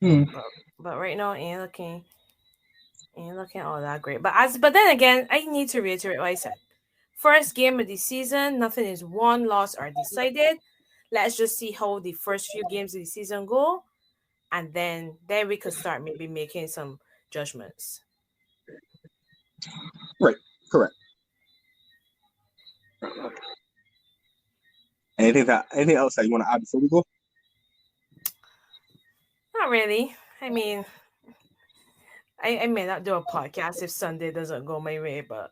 But right now, ain't looking all that great. But then again, I need to reiterate what I said. First game of the season, nothing is won, lost, or decided. Let's just see how the first few games of the season go, and then we could start maybe making some judgments. Right. Correct. Anything else that you want to add before we go? Not really. I mean, I may not do a podcast if Sunday doesn't go my way, but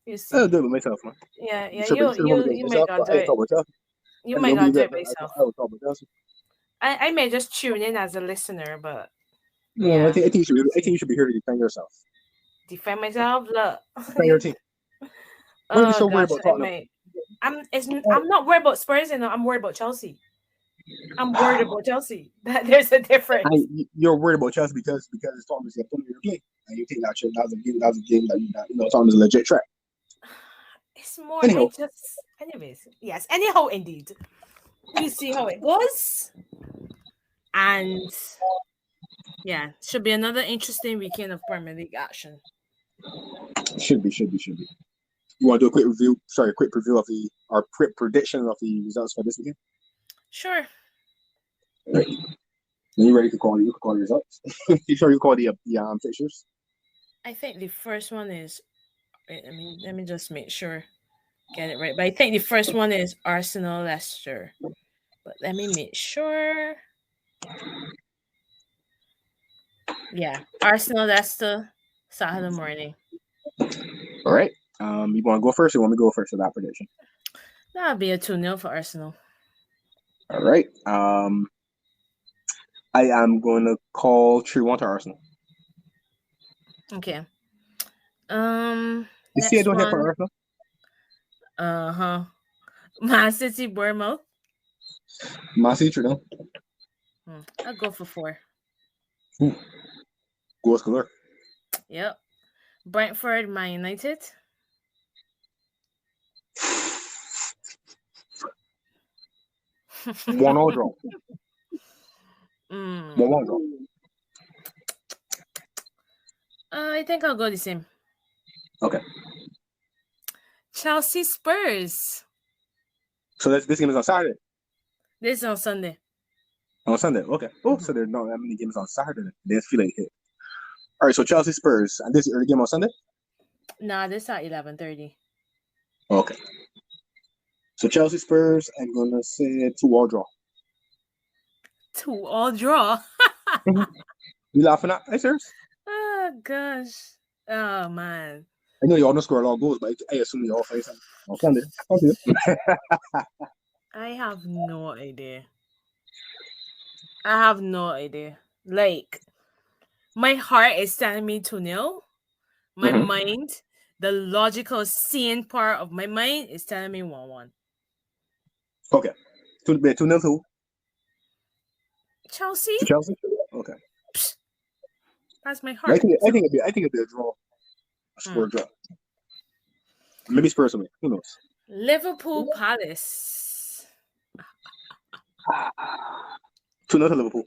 you see. I'll do it with myself, man. Yeah. You might not do it. You might not do it myself. I may just tune in as a listener, but I think you should be here to defend yourself. Defend myself? Look. Defend your team. What are you so worried about Tottenham? I'm not worried about Spurs, I'm worried about Chelsea. I'm worried about Chelsea. There's a difference. You're worried about Chelsea because it's Tottenham is your game, and you think that was a game that Tottenham is a legit track. It's more anyhow. Anyways, yes. Anyhow, indeed. We'll see how it goes. And yeah, should be another interesting weekend of Premier League action. Should be. You want to do a quick review? Sorry, a quick preview of our prediction of the results for this weekend? Sure. Right. Are you ready to call? You can call the results. You sure you call the fixtures? I think the first one is. Let me just make sure get it right. But I think the first one is Arsenal Leicester. But let me make sure. Yeah, Arsenal Leicester Saturday morning. All right. You want to go first, or you want me to go first for that prediction? That'll be a 2-0 for Arsenal. All right. I am going to call 3-1 to Arsenal. Okay. You see, I don't hit for Arsenal. Man City Bournemouth. Man City, no. I'll go for 4. Goals galore. Yep. Brentford, Man United. 1-1 draw. 1-1 draw. I think I'll go the same. Okay. Chelsea Spurs. So this game is on Saturday? This is on Sunday. On Sunday, okay. Oh, so there's not that many games on Saturday. They just feel like it. All right, so Chelsea Spurs, and this is early game on Sunday? Nah, this at 11:30. Okay. So Chelsea Spurs, I'm gonna say 2-2 draw. 2-2 draw. You laughing at? Hey, serious? Oh gosh. Oh man. I know you all don't score a lot of goals, but I assume you all face on Sunday. Okay. I have no idea. Like, my heart is telling me 2-0. My mind, the logical, sane part of my mind is telling me 1-1. Okay. 2-0 to Chelsea? to Chelsea? Okay. Psst. That's my heart. I think it'd be a draw. A score draw. Maybe Spurs will. Who knows? Liverpool Palace. 2-0 to Liverpool.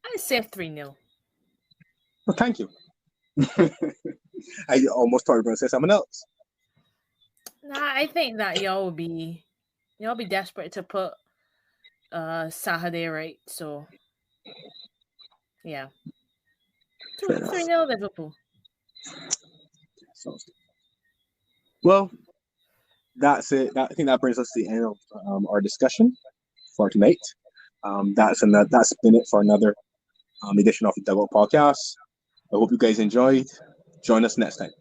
I say 3-0. Well, thank you. I almost thought you were going to say something else. Nah, I think that y'all will be desperate to put Saturday right. So yeah, 3-0 Liverpool. Well, that's it. I think that brings us to the end of our discussion for tonight. That's been it for another edition of the Dugout Podcast. I hope you guys enjoyed. Join us next time.